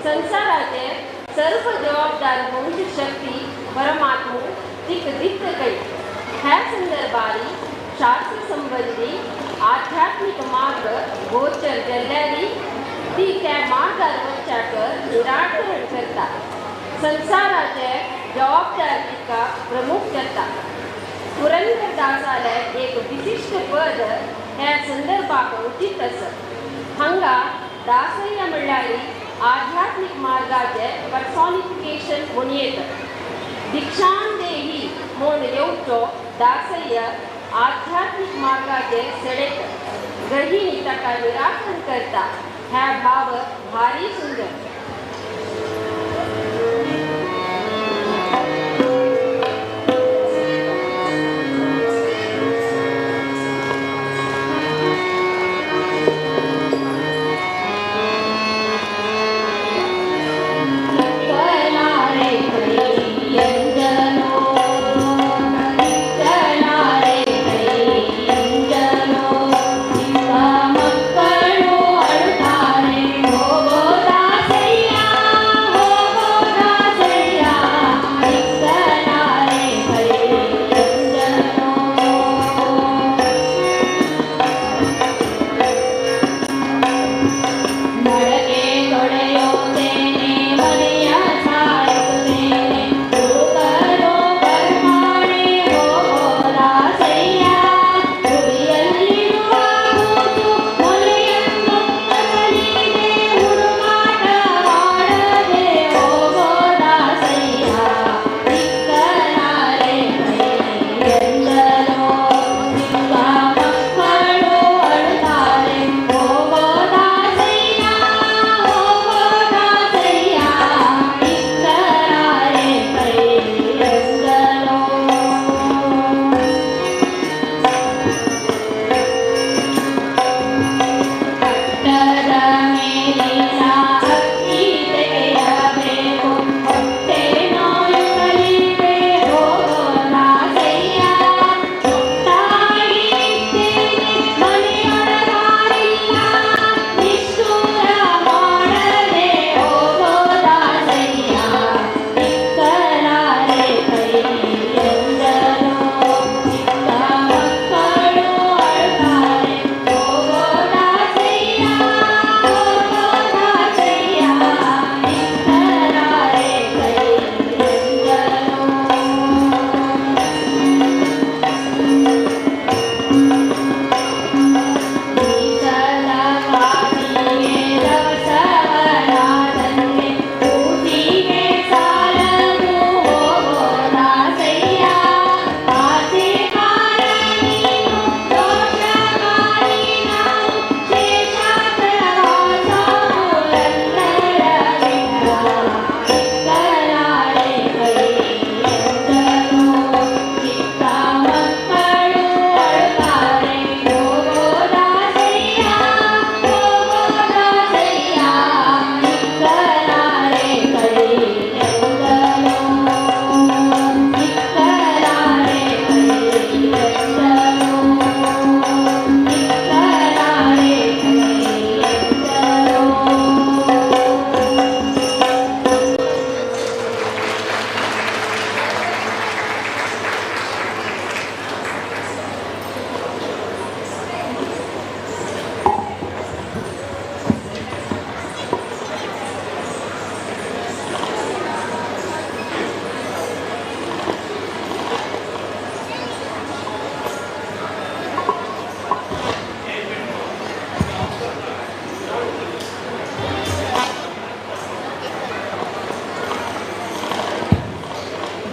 संसाराचे सर्व जबाबदार होऊची शक्ती परमात्मू तिक दिक्त कळी ह्या संदर्भारी शास्त्र संबंधी आध्यात्मिक मार्ग गोचर जल्ल्यारी ती त्या मार्गार वच्चाकर निराकरण करता संसाराचे जबाबदारीका प्रमुख करता पुरंदर दासाले एक विशिष्ट पद ह्या संदर्भाक उचित असत हांगा दासय्य म्हणल्यारी आध्यात्मिक मार्गाचे पर्सॉनिफिकेशन म्हणून येता दीक्षान देही म्हूण येवचो दासय्य आध्यात्मिक मार्गाचे सडेक गृहिणी ताका निराकरण करता ह्या भाव भारी सुंदर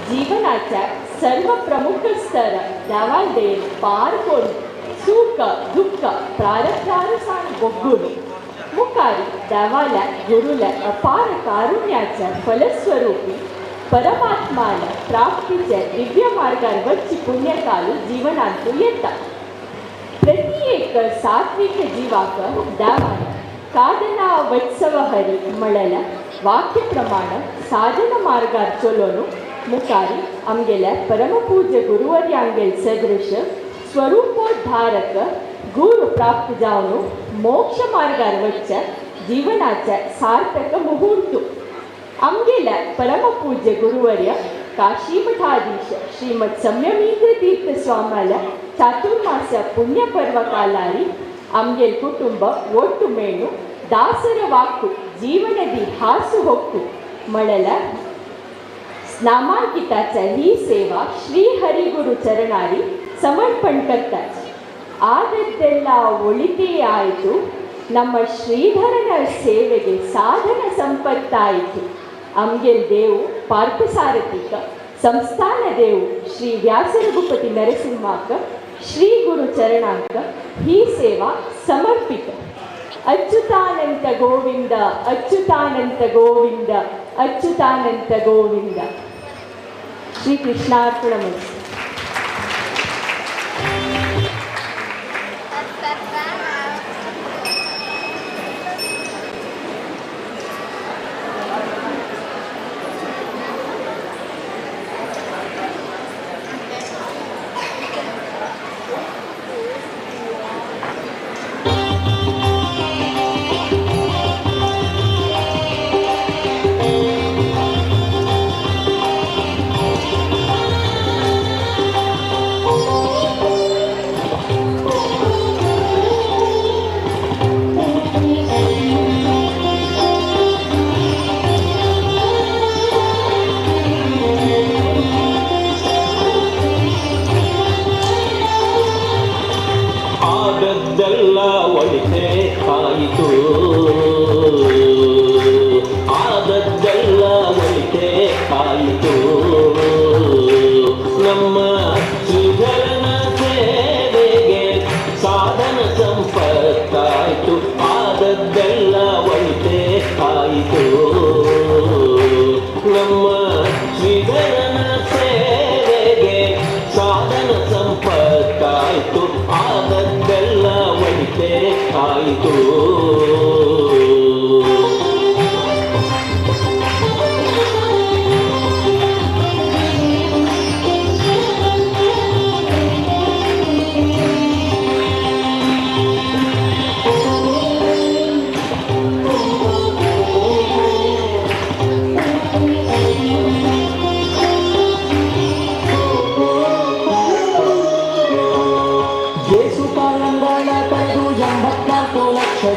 जीवनाच्या सर्व प्रमुख स्तर देवांदे पार करून सुख दुःख प्रारब्धानुसार बघून मुखारी देवाला गुरुला अपार कारुण्याच्या फलस्वरूपी परमात्मान प्राप्तीचे दिव्य मार्गार वच्ची पुण्यकाल जीवनांतू येतात. प्रत्येक सात्विक जीवाक देवान साधना वत्सव हरी म्हणलेल्या वाक्य प्रमाण साधन मार्गार चलोन मुखारी आमगेल्या परमपूज्य गुरुवर्यांगेल सदृश स्वरूपोद्धारक गुरु प्राप्त जावन मोक्ष मार्गार वच्चे ಜೀವನಾಚ ಸಾರ್ಥಕ ಮುಹೂರ್ತು ಅಂಗೆಲ ಪರಮ ಪೂಜ್ಯ ಗುರುವರ್ಯ ಕಾಶಿ ಮಠಾಧೀಶ ಶ್ರೀಮತ್ ಸಂಯಮೀಂದ್ರ ತೀರ್ಥ ಸ್ವಾಮಲ ಚಾತುರ್ಮಾಸ ಪುಣ್ಯ ಪರ್ವ ಕಾಲಾರಿ ಅಂಗೆಲ್ ಕುಟುಂಬ ಒಟ್ಟು ಮೇಣು ದಾಸರ ವಾಕು ಜೀವನದಿ ಹಾಸು ಹೊಕ್ಕು ಮಳಲ नामांकिताच ही सेवा ಶ್ರೀ ಹರಿಗುರು ಚರಣಾರಿ ಸಮರ್ಪಣ್ ಕರ್ತಾಚ ಆದದ್ದೆಲ್ಲ ಒಳಿತೇ ಆಯಿತು ನಮ್ಮ ಶ್ರೀಧರನ ಸೇವೆಗೆ ಸಾಧನ ಸಂಪತ್ತಾಯಿತು ಅಂಗೆಲ್ ದೇವು ಪಾರ್ಥಸಾರಥಿಕ ಸಂಸ್ಥಾನ ದೇವು ಶ್ರೀ ವ್ಯಾಸರಘುಪತಿ ನರಸಿಂಹಾಕ ಶ್ರೀ ಗುರು ಚರಣಾಂಕ ही ಸೇವಾ ಸಮರ್ಪಿತ ಅಚ್ಯುತಾನಂತ ಗೋವಿಂದ ಅಚ್ಯುತಾನಂತ ಗೋವಿಂದ ಅಚ್ಯುತಾನಂತ ಗೋವಿಂದ ಶ್ರೀ ಕೃಷ್ಣಾರ್ಪಣಮಸ್ತು. ಆದದ್ದೆಲ್ಲ ಒಳಿತೆ ಆಯಿತು ಆದದ್ದೆಲ್ಲ ಒಳಿತೆ ಆಯಿತು ನಮ್ಮ ಶ್ರೀಧರನ ಸೇವೆಗೆ ಸಾಧನ ಸಂಪತ್ತಾಯಿತು ಆದದ್ದೆಲ್ಲ ಒಳಿತೆ ಆಯಿತು ನಮ್ಮ ಶ್ರೀಧರನ ಸೇವೆಗೆ ಸಾಧನ ಸಂಪತ್ತಾಯಿತು ಆದದ್ದೆಲ್ಲ ಒಳಿತೆ ಆಯಿತು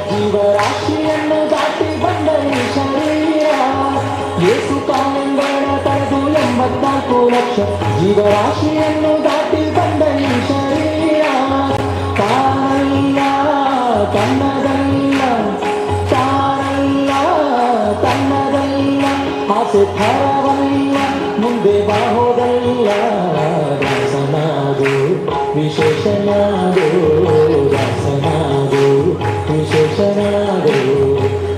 ಜೀವರಾಶಿಯನ್ನು ದಾಟಿ ಬಂದ ಈ ಶರೀರ ಯೇಸು ಕಾಲಂಗಳ ತಡೆದು 84 ಲಕ್ಷ ಜೀವರಾಶಿಯನ್ನು ದಾಟಿ ಬಂದ ಈ ಶರೀರ ತಾನಲ್ಲ ತನ್ನದಲ್ಲ ತಾನಲ್ಲ ತನ್ನದಲ್ಲ ಆಸೆ ಥರವಲ್ಲ ಮುಂದೆ ಬಾಹೋದಲ್ಲ ದಾಸನಾದು ವಿಶೇಷನಾದು ದಾಸನಾದು ವಿಶೇಷನಾದು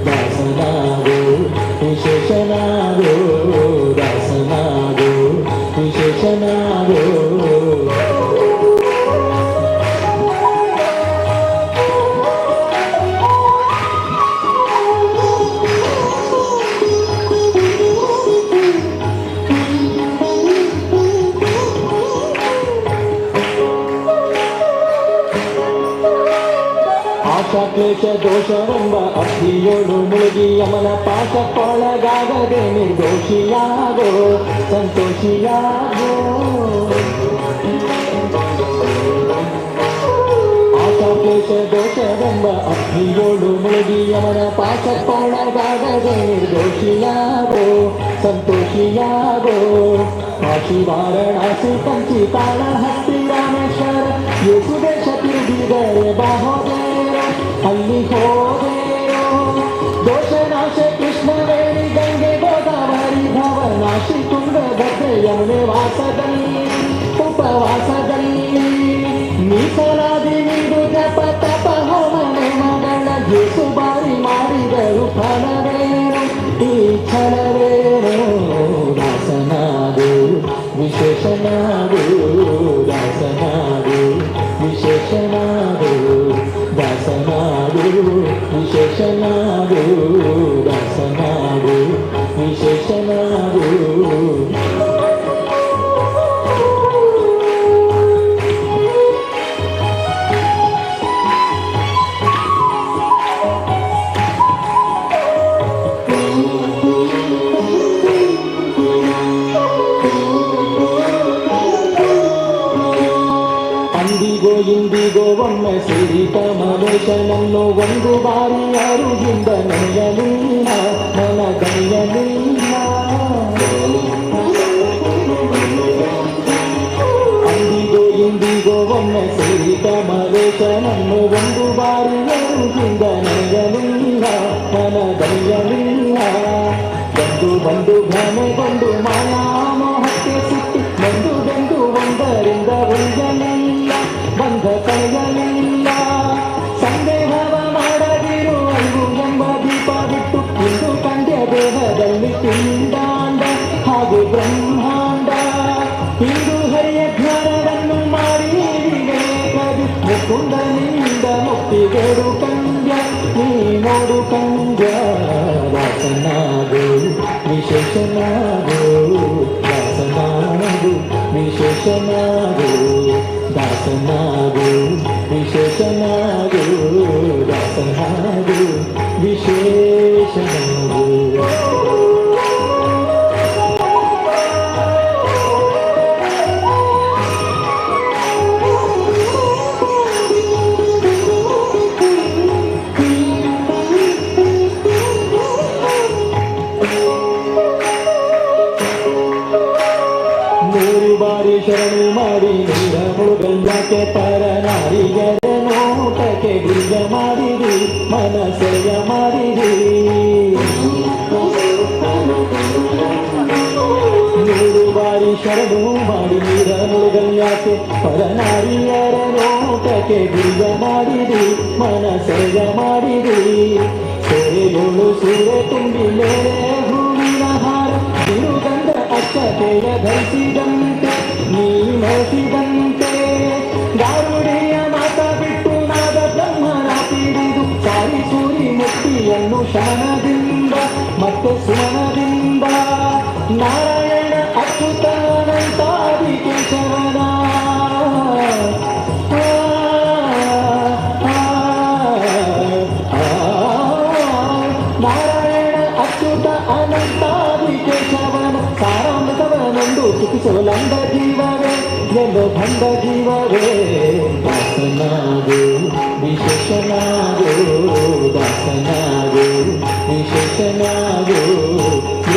ದಾಸನಾದು ವಿಶೇಷನಾದು ದಾಸನಾದು ವಿಶೇಷನಾದು ಕ್ಲೇಶ ದೋಷವೆಂಬ ಅಗ್ನಿಯೋಳು ಮುಳುಗಿ ಯಮನ ಪಾಶಕ್ಕೊಳಗಾಗದೆ ನಿರ್ದೋಷಿಯಾಗೋ ಸಂತೋಷಿಯಾಗೋ ಆಶಾಕ್ಲೇಶ ದೋಷವೆಂಬ ಅಗ್ನಿಯೋಳು ಮುಳುಗಿ ಯಮನ ಪಾಶಕ್ಕೊಳಗಾಗದೆ ನಿರ್ದೋಷಿಯಾಗೋ ಸಂತೋಷಿಯಾಗೋ ಕಾಶಿ ವಾರಣಾಸಿ ಕಂಚಿ ಕಾಳಹಸ್ತಿ ರಾಮೇಶ್ವರ ಯೇಸು ದೇಶ ತಿರುಗಿದರೆ ಬಾಹೋದೆ ಅಲ್ಲಿ ಹೋದೇರೋ ದೋಷನಾಶ ಕೃಷ್ಣವೇಣಿ ಗಂಗೆ ಗೋದಾವರಿ ಭವನಾಶಿ ತುಂಗಭದ್ರೆ ಯಮುನೆ ವಾಸದಲ್ಲಿ ಉಪವಾಸದಲ್ಲಿ ಮೀಸಲಾದಿ ನೀಡು ಜಪ ತಪ ಹೋಮನೆ ಮಗಳ ಯೇಸು ಬಾರಿ ಮಾಡಿದರು ಫಲವೇನು ಈ ಕ್ಷಣವೇನು ದಾಸನಾದು ವಿಶೇಷನಾದು ದಾಸನಾದು ವಿಶೇಷನಾದು ದಾಸನಾದು ವಿಶೇಷನಾದು ದಾಸನಾದು ವಿಶೇಷನಾದು ಸಿರಿ ಕಮಲೇಶನನ್ನು ಒಂದು ಬಾರಿ ಅರುಗಿಂದ ನೆನೆಯಲಿಲ್ಲ ನನಗನೆಯಲಿಲ್ಲ. ಅಂದಿಗೋ ಇಂದಿಗೋ ಒಮ್ಮೆ ಸಿರಿ ಕಮಲೇಶನನ್ನು ಒಂದು ಬಾರಿ ಅರುಗಿಂದ ನೆನೆಯಲಿಲ್ಲ ನನಗನೆಯಲಿಲ್ಲ. ಬಂದು ಭ್ರಮೆಗೊಂಡು ಮಾಯಾಮೋಹಕ್ಕೆ ಸಿಕ್ಕಿ ಬಂದು ಒಂದರಿಂದ ಉಳಿಯಲಿಲ್ಲ ಬಂಧ ಕಳೆಯಲಿಲ್ಲ. ಸಂದೇಹವ ಮಾಡದಿರು ಅರಿವು ಎಂಬ ದೀಪ ಬಿಟ್ಟು ಇಂದು ಕಂಡ್ಯ ದೇಹದಲ್ಲಿ ಪಿಂಡಾಂಡ ಹಾಗೂ ಬ್ರಹ್ಮಾಂಡ. ಇಂದು ಹರಿಯ ಜ್ಞಾನವನ್ನು ಮಾಡಿ ವಿವೇಕದಿ ಮುಕುಂದನಿಂದ ಮುಕ್ತಿಗೆಡು ಕಂಡ್ಯ ನೀ ನೋಡು ಕಂಡ್ಯ. ದಾಸನಾಗು ವಿಶೇಷನಾಗು ದಾಸನಾಗು ವಿಶೇಷನಾಗು ದಾಸನಾಗು ವಿಶೇಷನಾಗು ದಾಸನಾಗು ವಿಶೇಷನಾಗು. ಶರಣು ಮಾಡಿ ನೀರ ಮುಳುಗಲ್ಲಕ್ಕೆ ಪರನಾರಿಯರ ನೋಟಕ್ಕೆ ಗೃಹ ಮಾಡಿರಿ ಮನಸೆಯ ಮಾಡಿರಿ. ನೂರು ಬಾರಿ ಶರಣು ಮಾಡಿ ನೀರ ಮುಳುಗಲ್ಲಕ್ಕೆ ಪರನಾರಿಯರ ನೋಟಕ್ಕೆ ಗೃಹ ಮಾಡಿರಿ ಮನಸೆಯ ಮಾಡಿರಿ. ಸೇಯೋಳು ಸೂರೆ ತುಂಬಿ ಮೇಲೆ ಹೂವಿನ ಹಾರ ತಿರುಗಂಧ ಅಕ್ಷತೆಯ ಧರಿಸಿದಂತೆ ನೀ ನಡೆಸಿದಂತೆ. ಗಾರುಡಿಯ ಮಾತ ಬಿಟ್ಟು ನಾದ ಬ್ರಹ್ಮನ ಪಿಡಿದು ಸಾರಿ ಸೂರಿ ಮುಕ್ತಿಯನ್ನು ಶಮನದಿಂದ ಮತ್ತೆ ಸುಮನದಿಂದ. ನಾರಾಯಣ ಅಚ್ಯುತಾನಂತಾದಿ ಕೇಶವನ ನಾರಾಯಣ ಅಚ್ಯುತ ಅನಂತಾದಿ ಕೇಶವನ ಸಾರಾಮೃತವನೊಂದು ಸುಖಿಸೋಲಂದ ಜೀವವೇ ಎಲ್ಲೋ ಬಂದ ಜೀವವೇ. ದಾಸನಾಗು ವಿಶೇಷನಾಗು ದಾಸನಾಗು ವಿಶೇಷನಾಗು.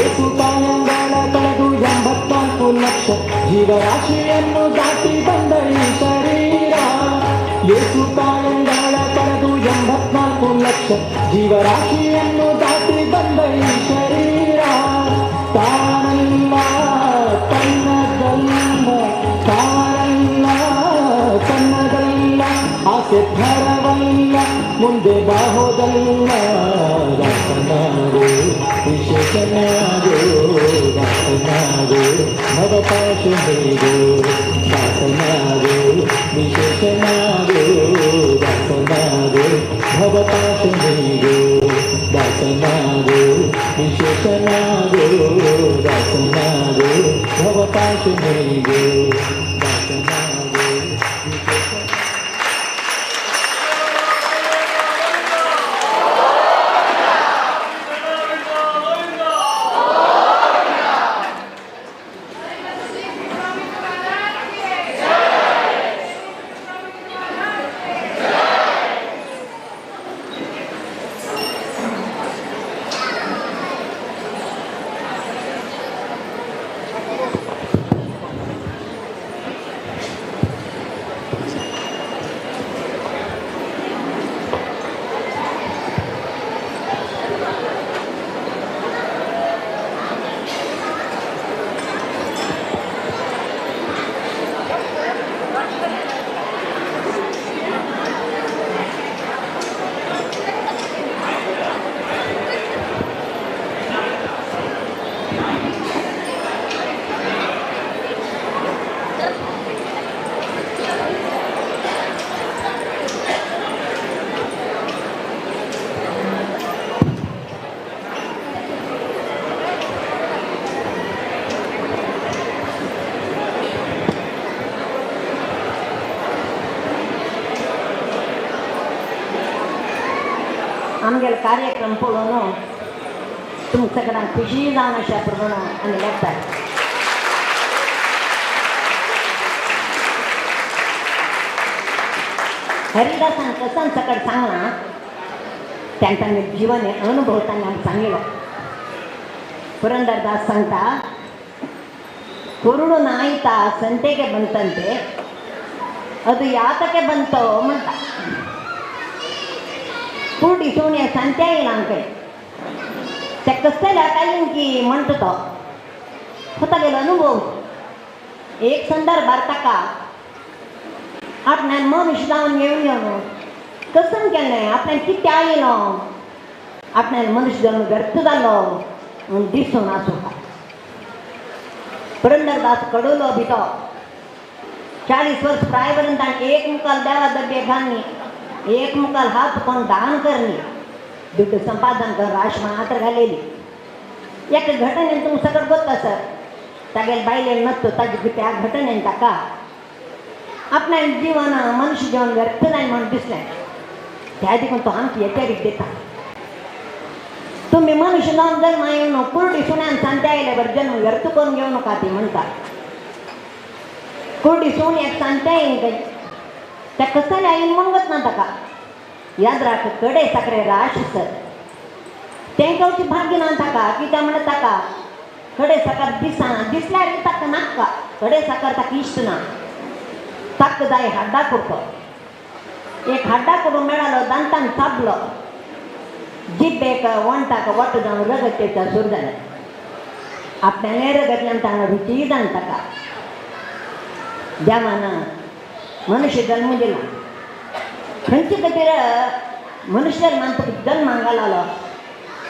ಏಸು ಕಾಯಂಗಳ ಕಳೆದು 84 ಲಕ್ಷ ಜೀವರಾಶಿಯನ್ನು ದಾಟಿ ಬಂದ ಈ ಶರೀರ. ಏಸು ಕಾಯಂಗಳ ಕಳೆದು 84 ಲಕ್ಷ ಜೀವರಾಶಿಯನ್ನು ದಾಟಿ ಬಂದ ಈ ಶರೀರ. ತಾನಲ್ಲ ತನ್ನದಲ್ಲ ತಾನಲ್ಲ ತನ್ನದಲ್ಲ ಆಸೆ ಭರವಲ್ಲ ಮುಂದೆ ಬಾಹೋದಲ್ಲ. ದಾಸನಾಗು ವಿಶೇಷನಾಗು ದಾಸನಾಗು ಭವಪಾಶುನಿಗು ದಾಸನಾಗು ವಿಶೇಷನಾಗು ದಾಸನಾಗು ಭವಪಾಶುನಿಗು ದಾಸನಾಗು ವಿಶೇಷನಾಗು ದಾಸನಾಗು ಭವಪಾಶುನಿಗು ದಾಸನಾಗು ವಿಶೇಷ. आमगेले कार्यक्रम पळोवन तुमचे कडेन खुशी जावन अशा प्रमाण आमी लेखतात. हरिदासान कसं सकट सांगला त्यांचा जीवन अनुभवताना सांगितलं. ಪುರಂದರದಾಸ್ ಸಂತ ಕುರುಡು ನಾಯಿತ ಸಂತೆಗೆ ಬಂತಂತೆ, ಅದು ಯಾತಕ್ಕೆ ಬಂತೋ ಅಂತ कुरडी सोन्या सांगता येईल अंकडे त्या कसल्या काही की म्हणतो तो होता गेलो अनुभव. एक संदर्भ भारता का आपल्या मनुष्य जाऊन येऊन येऊन कसं केलं आपल्या किती आलेलो आपल्याला मनुष्य जन्म व्यर्थ झालो दिसून असो का. पुरंदरदास कडवलो भितो 40 वर्ष प्रायपर्यंत एक मुखाल देवा डबे घालणी, एक मुखाल हात कोण दान करणे, दुःख संपादन कर राश मात्र घालेली. एक घटनेन तुम्ही सगळं गोत्ता सर तागेल बायले नसतो ताजी त्या घटनेन टाका आपल्या जीवन मनुष्य जीवन व्यर्थ नाही म्हणून दिसले. त्या देखून तो आमची एचरिक देता. तुम्ही मनुष्य जाऊन जन्म येऊन कुरडी सुन्यान सांगता येल्यावर जन्म व्यर्थ करून घेऊ नका ते म्हणतात. कुरडी सोन्याक सांगता येईल काही त्या कसाला येईल म्हणत ना का याद राख कडे साखरे राश सर तेंची भाग्य ना टाका की त्या म्हणत टाका कडे साखर दिसल्या रे ताक नाका कडे साखर ताक इष्ट ना ताक जाय हाड्डा करतो. एक हाड्डा करून मिळालं दांतान चाबलं जिब्बेक वंटाक वट जाऊन रगतेचा सूर झाला. आपल्याने रगतल्यान रुची जाण टाका देवानं मनुष्य जन्म दिला. खंयचे खातीर मनुष्य मानतो जन्म मागायला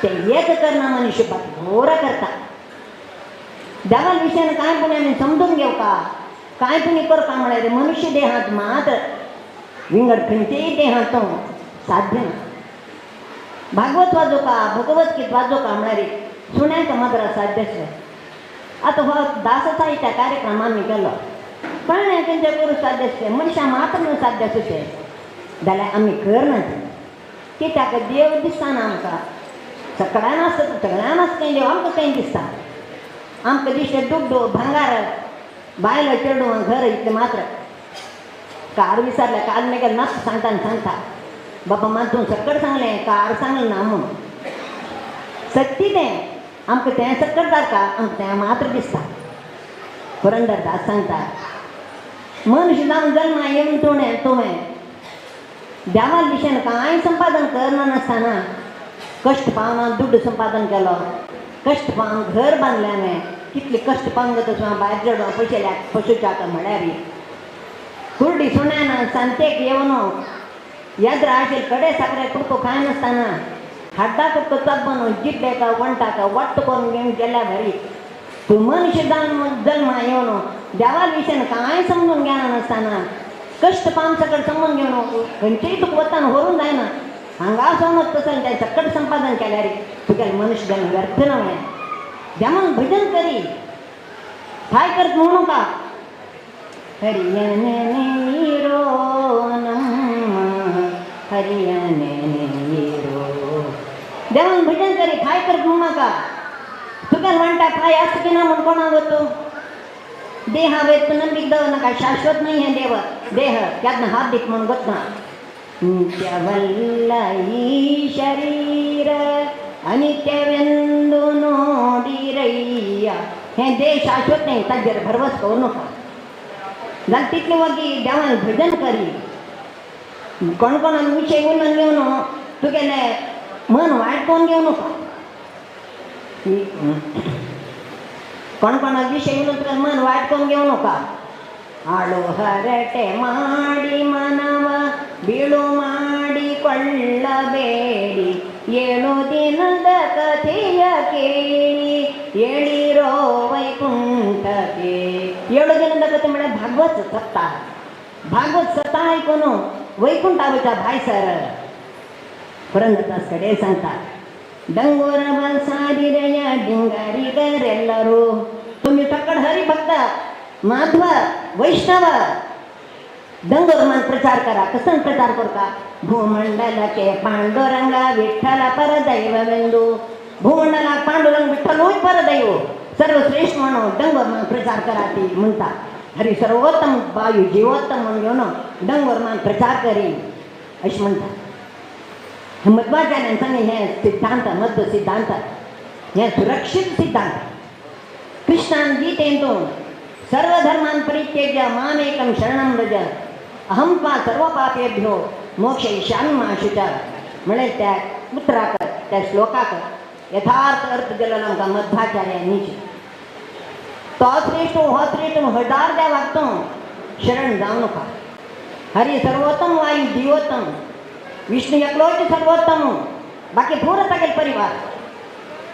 ते एक करणं मनुष्य घोर करता. देवा विशयानं काय पण आम्ही समजून घेऊ का काय पण करता म्हणाले मनुष्य देहात मात्र विंगड खंयचेही देहात साध्य ना. भागवत वाजो का भगवद्गीत वाजो का म्हणारे सुण्याचं मात्र साध्यच नाही. आता हो दाससाहित्या कार्यक्रम आम्ही केलो पण त्यांच्या करू साध्य असते मनशा मात्र साध्य असते जाल्यार आमी करना की ताका देव दिसताना आमकां सगळ्यान आसता सगळ्यान आसता खंय देव आमकां खंय दिसता. आमकां दिसता दुड्डो भांगार बायलो चेडू घर इतलें मात्र कार विचारलें कार मेगेल नाच सांगता बाबा मान तूं सकट सांगलें कार सांगलें ना म्हणून सत्य तें आमकां तें सकट जाता आमकां तें मात्र दिसता. पुरंदरदास सांगता मनुष्य जावन जल्मा येवन तुवें देवा विशयान कांय संपादन करना नासतना कश्ट पावना दुड्ड संपादन केलो कश्ट पावन घर बांदलें हांवें कितले कश्ट पावन तसो भायर चेडो पयशे पशुच्याक म्हळ्यार कुरडी सुण्यान सांतेक येवन याद राशेल कडे साखरे कुडको खाय नासतना हाड्डा कुडको चब्बन जिब्बेका वंटाका वट्ट करून घेवन गेल्या घरी तूं मनुष्य जावन जल्मा येवन देवा विशयान कांय समजून घेना नासतना कश्ट पावन सकट समजून घेवन खंयचेय तुका वतान व्हरून जायना हांगा समज तसं तें सकट संपादन केल्यार तुगेलें मनुश्य जन्म व्यर्थ नव्हे. देवान भजन करी काय करत म्हणू का हरियने नीरो हरियने नीरो देवान भजन करी काय करत म्हणू नका. तुगेलें म्हणटा काय असं की ना म्हण कोणाक वतू देह वेत नंबीक दव नका शाश्वत नाही हे देव देह त्यातनं हात दीक म्हणून गत ना. नित्यवल्ल ಈ शरीर अनित्यवेंदू नोडिरय्या हे देह शाश्वत नाही ताजेर भरवस करू नका. जाल्यार तितले वगी देवान भजन करी कोण कोणान विशय उलोवन घेवन तुगेलें मन वायट कोन्न घेवं नका. कोण कोणाक विशय उलोवन तुका मन वायट करून घेवं नका. आळू हरटे ಮಾಡಿ ಮನವ ಬೀಳು ಮಾಡಿಕೊಳ್ಳಬೇಡಿ ಏಳು ದಿನದ ಕಥೆಯ ಕೇಳಿ ಹೇಳಿರೋ ವೈಕುಂಠಕ್ಕೆ. 7 ದಿನದ ಕಥೆ म्हणजे भागवत सप्ताह ऐकून वैकुंठ आवता भाई सर पुरंदरदास कडे सांगतात डंगोर बलसादिरय डिंगारीकरेಲ್ಲರೂ तुम्ही सकट हरिभक्त माधव वैष्णव डंगोर मान प्रचार करा. कसं प्रचार करता भूमंडलके पांडुरंगा विठ्ठल परदैववेंदू भूमंडलाक पांडुरंग विठ्ठल होय परदैव सर्वश्रेष्ठ म्हणून डंगोर मान प्रचार करा ती म्हणतात. हरी सर्वोत्तम वायू जीवोत्तम म्हणून घेऊन डंगोर मान प्रचार करी अशी म्हणतात. हे मध्वाचार्यांचा हे सिद्धांत मध्व सिद्धांत हे सुरक्षित सिद्धांत. कृष्णान गीतेतून सर्व धर्मान परित्यज्य मामेकं शरणं व्रज अहं त्वा सर्व पापेभ्यो मोक्षयिष्यामि मा शुचा. म्हणे त्या उत्तराक त्या श्लोकाक यथार्थ अर्थ दिलेला आमकां मध्वाचार्यांनीच. तो श्रेष्ठ हो श्रेष्ठ हजार द्या वागतो शरण जाऊ नका. हरी सर्वोत्तम वायू जीवोत्तम विष्णू एकलोच सर्वोत्तम बाकी थोर सगळे परिवार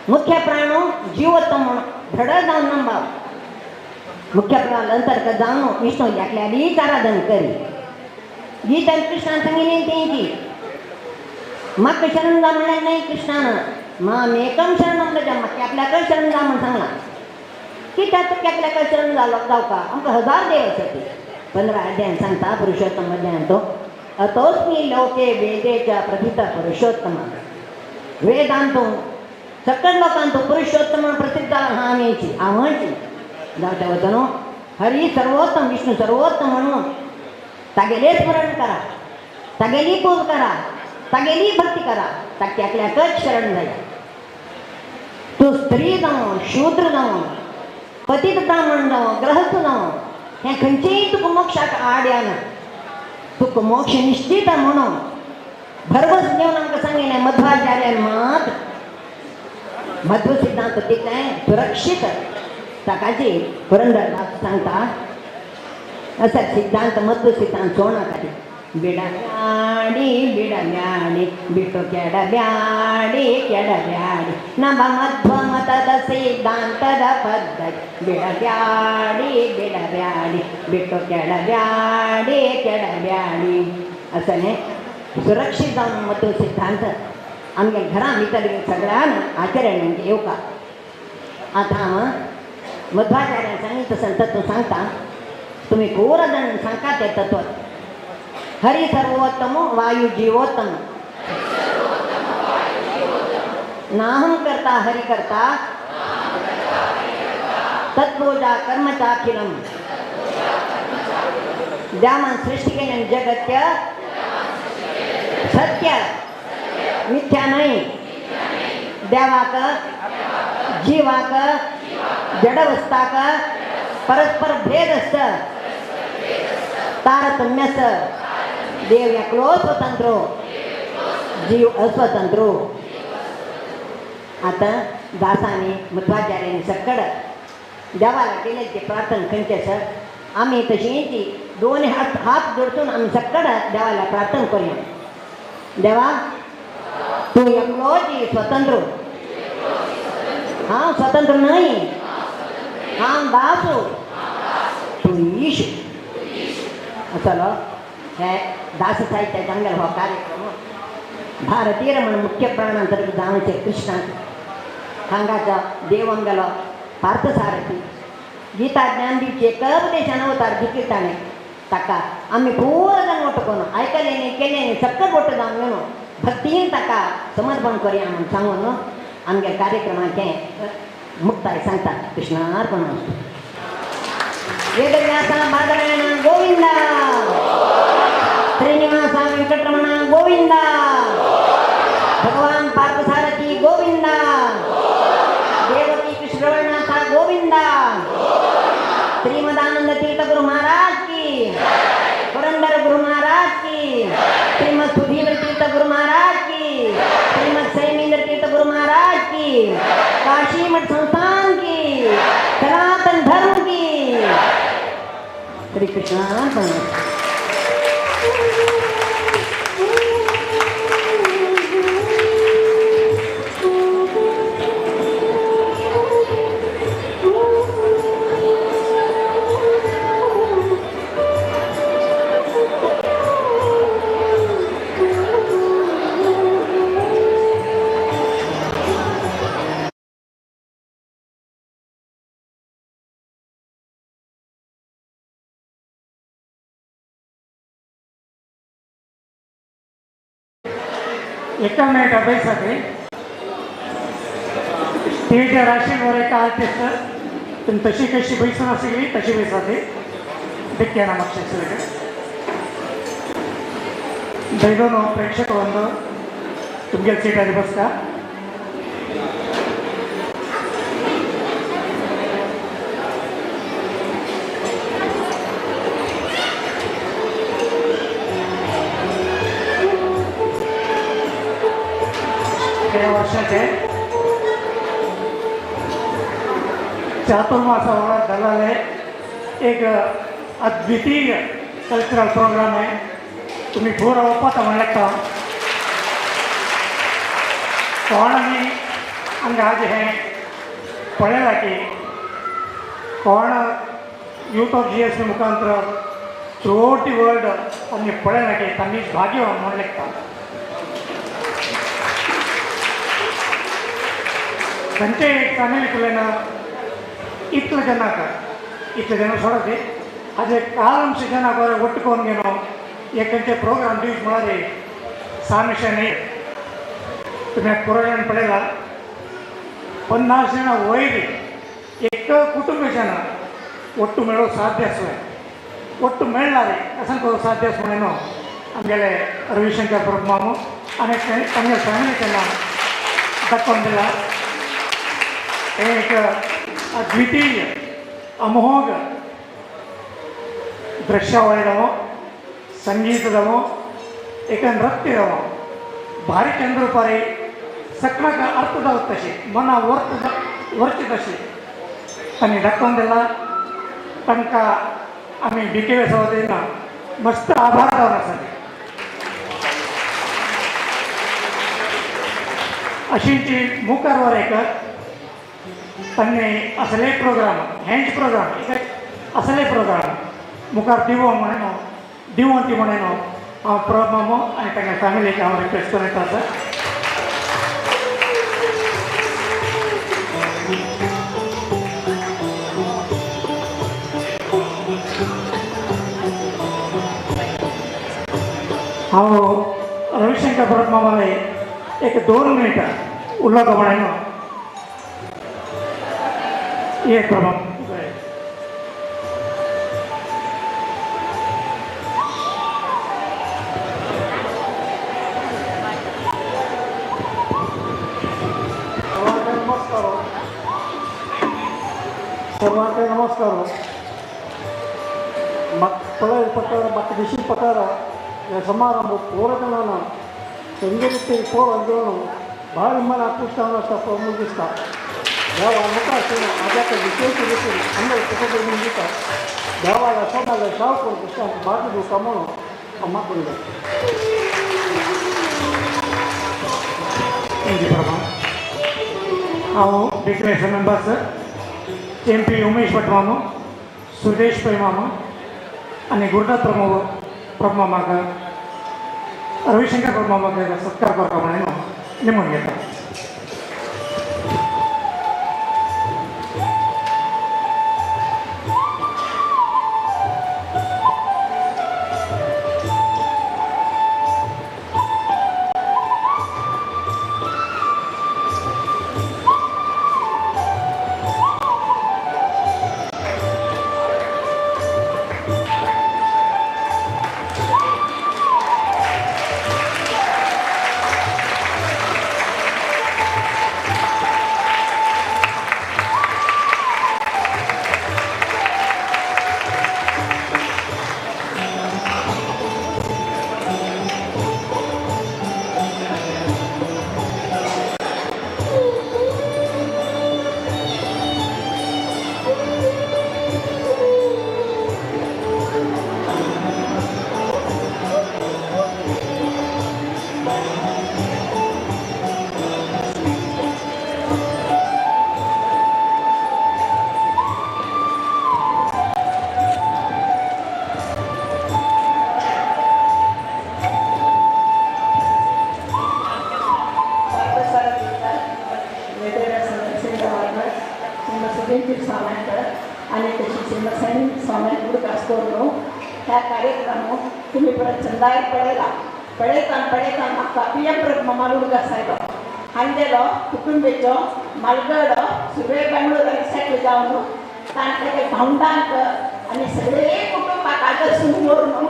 मुख्य प्राणो जीवोत्तम धड जाऊन नंबाव. मुख्य प्राण अंतर्गत जाऊन विष्णू एकल्यालीच आराधन करी. गीता कृष्णान सांगितली त्यांची मग शरण जा म्हणले नाही कृष्णानं मामेकं शरणं व्रज. मग आपल्याकडे शरण जा म्हणून सांगला की त्यात आपल्याकडे शरण जाऊ का. आमकां हजार देव असते. 15 अध्याय सांगता पुरुषोत्तम अध्याय तो अतोस्मी लोके वेदेच्या प्रथित पुरुषोत्तम. वेदांतो सकळ लोकांतो पुरुषोत्तम प्रसिद्ध हा आम्हीची आव्हानची जावच्या वतनो. हरी सर्वोत्तम विष्णू सर्वोत्तम म्हणून तागेले स्मरण करा, तागेली पूज करा, तागेली भक्ती करा. ताकी आपल्याकच शरण जाय. तू स्त्री जावं शूद्र जावं पतित ब्राह्मण जावं ग्रहस्थ जावं हे खंयचेय तुका मोक्षाक आड येना. तुका मोक्ष निश्चित म्हणून भरवस देऊन आमकां सांगिल्लें मध्वाचार्यान मात मध्व सिद्धांत तितलें सुरक्षीत. ताकाची पुरंदरदास सांगता असा सिद्धांत मध्व सिद्धांत सोडनाका. बिडब्याडी बिटो केडब्याडी नभ मध्व मतद सिद्धांतद पद्धति. बिडब्याडी बिटो केडब्याडी असं सुरक्षित जाऊन मध्व सिद्धांत आमच्या घरा भितर सगळ्यांना आचरण येवका. आता मध्वाचार्यान सांगितलं तसं तत्व सांगता तुम्ही पूर्ण जण सांगता ते तत्व. हरी सर्वोत्तम वायू जीवोत्तम नाहं करता हरि करता तत्पूजा कर्मचाखिलम. द्यामन सृष्टी केल्यान जगत्य सत्य मिथ्या नाही. देवाक जीवाक जडवस्थाक परस्पर भेद असत तारतम्य असत. देव एकलो स्वतंत्र जीव अस्वतंत्र. आता दासाने मध्वाचार्यांनी सकड देवाला केले ते प्रार्थना खंयचे सर आम्ही तशी दोन हात जोडून आम्ही सकड देवाला प्रार्थना करूया. देवा तू एकलोच स्वतंत्र. हांव स्वतंत्र नाही. हांव दास तू ईश. असलो हे दास साहित्य जंगल हो कार्यक्रम भारतीय म्हणून मुख्य प्राणांतर्गत जावचे कृष्णाचे हांगाचा देवंगलो पार्थसारथी गीता ज्ञानदीपचे एकपदेशान अवतार दिकिताणे. ताका आम्ही पूर्ण जण वोट करून ऐकलेने केलेने सकट वोट जावन घेवन भक्तीन ताका समर्पण करूया म्हणून सांगून आमच्या कार्यक्रमाचे मुक्ताय सांगतात. कृष्णार्पण. वेदव्यासा बादरायण गोविंदा. श्रीनिवासा वेंकटरमण गोविंदा. भगवान पार्थसारथी गोविंदा. देवकी कृष्णवर्णाथा गोविंदा. श्रीमदानंद तीर्थ गुरु महाराज की. पुरंदर गुरु महाराज की. श्रीमद सुधीर तीर्थ गुरु महाराज की. श्रीमद सैमेंद्र तीर्थ गुरु महाराज की. काशी मठ संस्थान की. सनातन धर्म की. श्री कृष्ण. एका मिनिट अभ्यासाठी स्टेज राशीवर एका आर्टिस्ट तुम्ही तशी कशी बैसून असेल तशी बैसाते देखील नामाक्षर ದಯವಿಟ್ಟು ಪ್ರೇಕ್ಷಕರೊಂದು तुमगे सीटारी बसका गेल्या वर्षाचे चातुर्मास दलाले एक अद्वितीय कल्चरल प्रोग्राम आहे. तुम्ही थोडं ओपाता म्हणलं का कोणाने अंगाज है पढ़ेला कि कौन यूथ ऑफ GS मुखांतर थ्रू आउट दी वर्ल्ड हमने पढ़ेला कि तमीज भाग्य म्हणलेक्ता त्यांचे फॅमिली तुलेना इतले जन सोडते आज कालंश जन ಒಟ್ಟುಕೊಂಡೇನೋ ಏಕಂತೆ प्रोग्राम यूज ಮಾಡಿ सामिशने तुम्ही पुराण पडेला 50 जण वैरी एक कुटुंब जन ಒಟ್ಟು ಮೇಳೋ ಸಾಧ್ಯ ಒಟ್ಟು ಮೇಳಲಾರೆ असंख्य साध्य म्हणेनो आमगेले रविशंकर परमामू आणि आमगे फॅमिली त्यांना दक्कोंदिला एक अद्वितीय अमोघ दृश्यावळीदवो संगीतदवो एक नृत्यदवो भारी चंद्रपारी सकमक अर्थदव तशी मना वर्ची तशी त्यांनी दाखवून तांकां आमी BKV सवतीन मस्त आभार दवरला आसात. अशी जी मुखार वरेक त्यांनी असले प्रोग्राम हेंच प्रोग्राम असले प्रोग्राम मुखार दिवंती म्हणून हांव प्रमामो आनी तांच्या फॅमिलीक हांव रिक्वेस्ट करत आसा. हांव रविशंकर परमामाले एक 2 मिनिटां उलोवंक म्हणून ये प्रभा सर्वांचे नमस्कार. पळय प्रकार म्हाका दिशी प्रकार हे समारंभ पोरजणांना संगीत पोर अंजोवन भारी मन आकृष्टावन आसता प्रमुख दिसता. देवा मुखार आजाक विशेष रितीन अंदर कुटुंब दिता. देवाला सोनाले शाव करून दिसता भागी दुका म्हणून अम्मा करूं हांव BKV मेंबर्स MP उमेश भट मामा सुरेश पै मामा आणि गुरुनाथ प्रभुमामाक रविशंकर प्रभुमामाक सत्कार करता म्हणून निमून घेता. तुम्ही परत चंदायर पळयता म्हाका PM प्रभुमामा हुडगा सायलो हांगेलो कुटुंबेचो मालगडो सुबे बेंगळूराक सेटल जावन तांचे भावंडांक आनी सगळे कुटुंबाक आदर्श म्हणून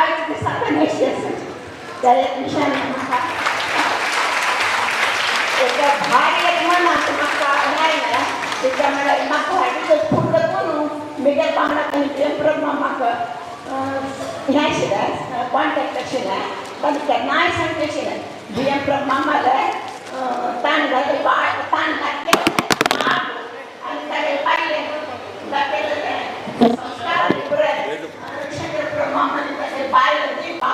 आयज ते साखर नेशी आसा. त्या एक विषयाने म्हाका एक भारी एक मन आसा म्हाका लायला तेच्या म्हळ्यार म्हाका भारी फुडलो कोण मिगेल बांगडा आनी प्रेम म्हाका हें आशिल्लें कॉन्टेक्ट आशिल्लें ताणें केन्नाय सांगलें आशिल्लें BM प्रमाले ताण घाले ताण घातले आनी ताणें पाहिलें दाखयलें संस्कार प्रमाणे ताणें बायल दिवपा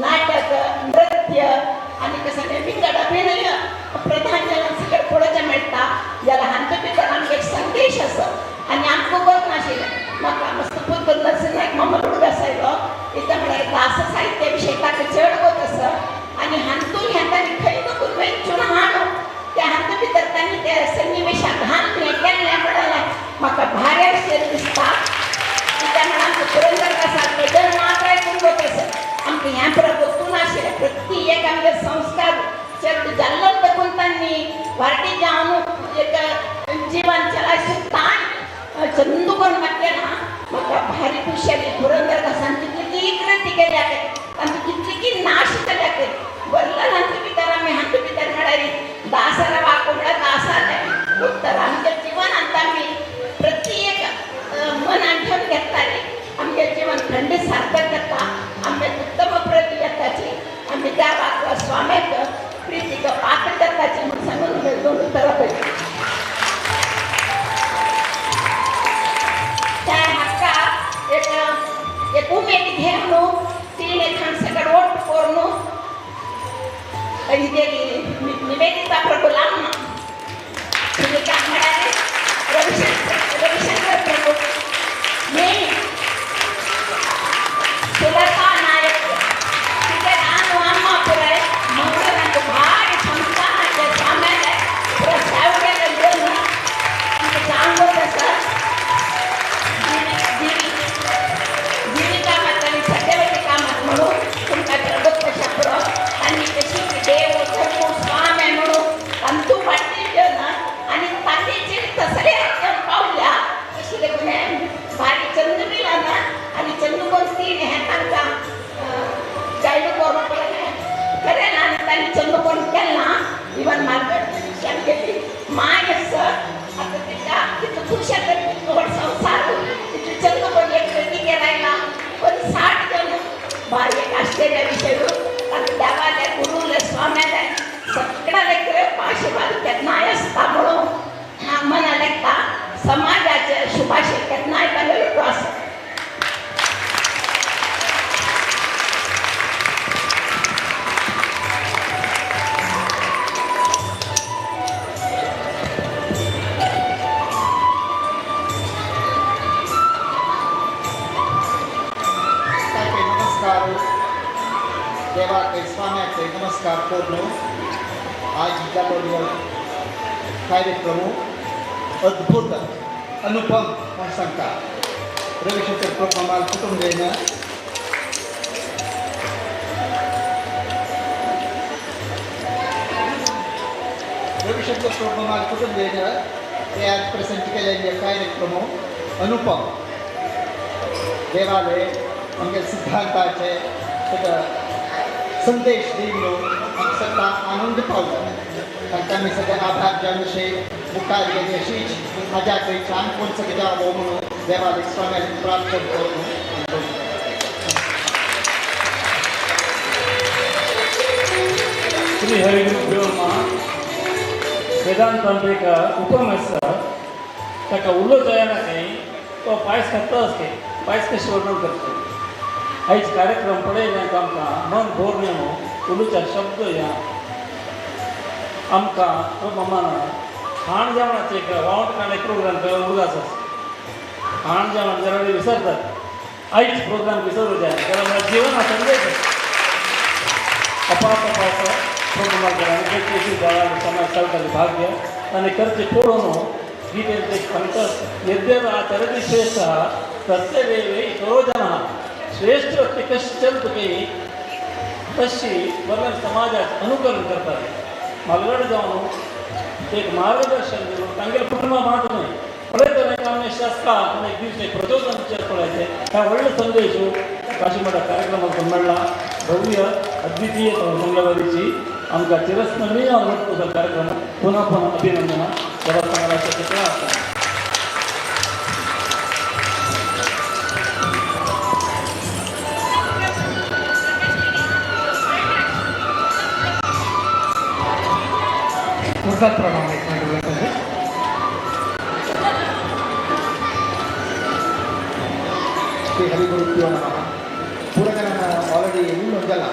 नाटक नृत्य आणि कसं विकट अभिनय प्रधान सगळं पळोवचें मेळटा जाल्यार हांचे भितर आमकां एक संदेश आसा आनी आमकां खबर नाशिल्लें म्हाका मस्त पुत्र नरसिंह ममलूड आसायलो इथं म्हळ्यार दास साहित्या विशयी ताका चड वत आसा आनी हातून हें तांणी खंय करून वेंचून हाडून त्या हातून भितर तांणी त्या सन्निवेशाक घालून हें केल्लें म्हणलें म्हाका भारी अशें दिसता कित्याक म्हळ्यार आमकां पुरंदरदासाक दर मात्राय करून वत आसा आमकां ह्या प्रभुत्व नाशिल्लें प्रत्येक आमचे संस्कार चड जाल्लो देखून तांणी वारटी जावन एक जिवन चलायसून ताण चंदू करून केला म्हाका भारी खुशी जाली पुरंदरदासान कितली क्रांती केल्या तांची कितली नाश केल्या बरला हांचे भितर आमी हांचे भितर म्हळ्यार दासार वाकोबळ्या दासाले उत्तर आमच्या जिवनांत आमी प्रत्येक मनान घेवन घेताले आमचें जीवन खंड सार्थक जाता आमच्या उत्तम प्रती येताची आमी त्या वाक स्वाम्याक प्रितीक पात्र जाताची म्हूण सांगून दोन उतरां पळयली त्या हाका एक उमेद घेवन न्हू तीन एखाद सगळं ओट करून निवेदिता प्रभुलाम तिने काय म्हणाले रविशंकर प्रभू मी सुलता नायक तिथे ನಾನು ಅಮ್ಮ ಪುರೈ ಮಂಗಳರಂಗ ಭಾರಿ ಸಂಸ್ಥಾನಕ್ಕೆ ಆಮೇಲೆ ಪುರ ಸಾವುಗೆಲ್ಲ सांगत सर जीविका मातांनी सगळ्याचे कामात म्हणून तुमका जगत कशा पुरो आणि कशी देव धर्म स्वामी म्हणून अंतू वाटली ना आणि तांदीची तसले पावल्या कशी देखून भारी चंद मिला ना आणि चंदू कोणती हे तांका गायलो करून करेल आणि त्यांनी चंदू कोण केला इवन मार्गदर्शन केली माय सर आता तिच्या तिथं खुशात संसार तिथे चंदू कोण एक व्यक्ती केलायला पण 60 जण भारी एक आश्चर्य विषय आणि देवाला गुरुला स्वाम्याला सगळ्या लेकर आशीर्वाद केतनाय असता म्हणून मना लेखता समाजाचे शुभाशय केतनाय केलेलो आसा देवाचे स्वाम्याचे नमस्कार करून आज जाल्लो कार्यक्रम अद्भुत अनुपम म्हण सांगता रविशंकर प्रभुमाल कुटुंबेन रविशंकर प्रभुमाल कुटुंबेन ते आज प्रेजेंट केलेले कार्यक्रम अनुपम देवालय आमगे सिद्धांताचे संदेश दिलो आमकां सगळा आनंद पावलो तांकां आमी सगळे आभार जावन अशे मुखार गेले अशीच म्हाज्या थंयच्यान कोण सगळे जावो म्हणून देवालय स्वाम्याक प्रार्थना करून श्री हरिगुरू वेदांतांत एक उपम आसा ताका उलो जायना खंय तो पायस खाता आसता पायस कशें वर्णन करता आयज कार्यक्रम पळयल्याक आमकां मन भरून उलोवच्या शब्द या आमकां प्रमाणान खाण जेवणाचे एक वावटकांना एक प्रोग्राम उदास असतो. खाण जेवण जरा विसरतात, आईच प्रोग्राम विसरू द्या, त्याला मला जीवन हा संदेश अपास प्रोग्राम करा समाज चालतात भाग घ्या आणि खर्च पूर्ण गीते पंत यद्यचरति श्रेष्ठ तस्वे करो जन श्रेष्ठ व्यक्ती कशी चलते तशी वर्ग समाजात अनुकरण करतात. मालगड जाऊन एक मार्गदर्शन देऊन तांगेल कुटुंब मानत नाही पळयत शास्त्र एक दिवस प्रचोदन पडायचे ह्या व्हडले संदेश काशी मोठ्या कार्यक्रमात मेळ्ळा. भव्य अद्वितीय मंगळवारीची आमचा चिरस्मरणीय आवडतो कार्यक्रम पुन्हा पुन्हा अभिनंदना देवस्थानाला शक्यता असतात. प्रमाण एक मिनिट ಶ್ರೀ ಹರಿಗುರುಭ್ಯೋ ನಮಃ. ಪೂರಕನ ಆಲ್ರೆಡಿ ಇನ್ನೊಂದಲ್ಲ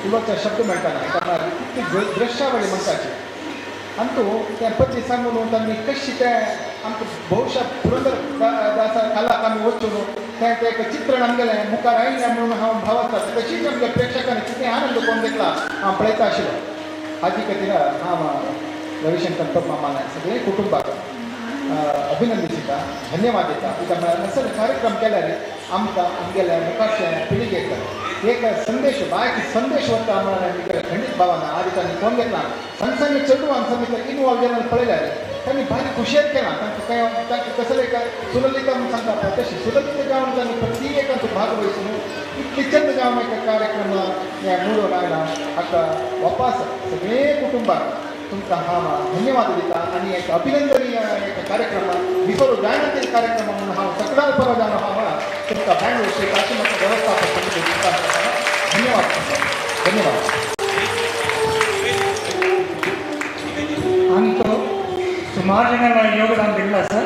ಇವತ್ತು शब्द मेळटाना ती दृश्यावळी म्हणटाची अंतू त्या पती सांगून त्यांनी कशी त्या आमकां भविष्य पुरंदर दासा कालाक आमी वचून तें एक चित्रण आमगेलें मुखार आयिल्लें म्हणून हांव भावता तशीच आमच्या प्रेक्षकांनी कितें आनंद कोण देखला हांव पळयता आशिल्लो. हाजी खातीर हांव रविशंकर टोप मामाना सगळे कुटुंबाक अभिनंदन दिता, धन्यवाद दिता. कित्याक असले कार्यक्रम केल्यार आमकां आमगेल्या मुखारच्या पिळगेक एक संदेश बायक संदेश वता म्हणून खंडीत भावाना आज त्यांनी फोन घेतला संस्थांनी चेडूवान समिती इनवॉल्व जावन पळयल्यार त्यांनी भारी खुशेर केला. तांकां कसले सुललिता म्हणून सांगता तशी सुललिता जावन त्यांनी प्रत्येकांचो भाग वयसून इतली चंद जावन एक कार्यक्रम मुळोन आयला. हाका वापस सगळे कुटुंबाक तुमकां हांव धन्यवाद दिता आनी एक अभिनंदनीय एक कार्यक्रम विसरू जायना ते कार्यक्रम म्हणून हांव सगळ्या बरो जावन हांव तुमकां बँगलोर श्री काशी मठ वेवस्थापक समिती धन्यवाद धन्यवाद. आमी तो सुमार जणांना योगदान दिल्लें आसा.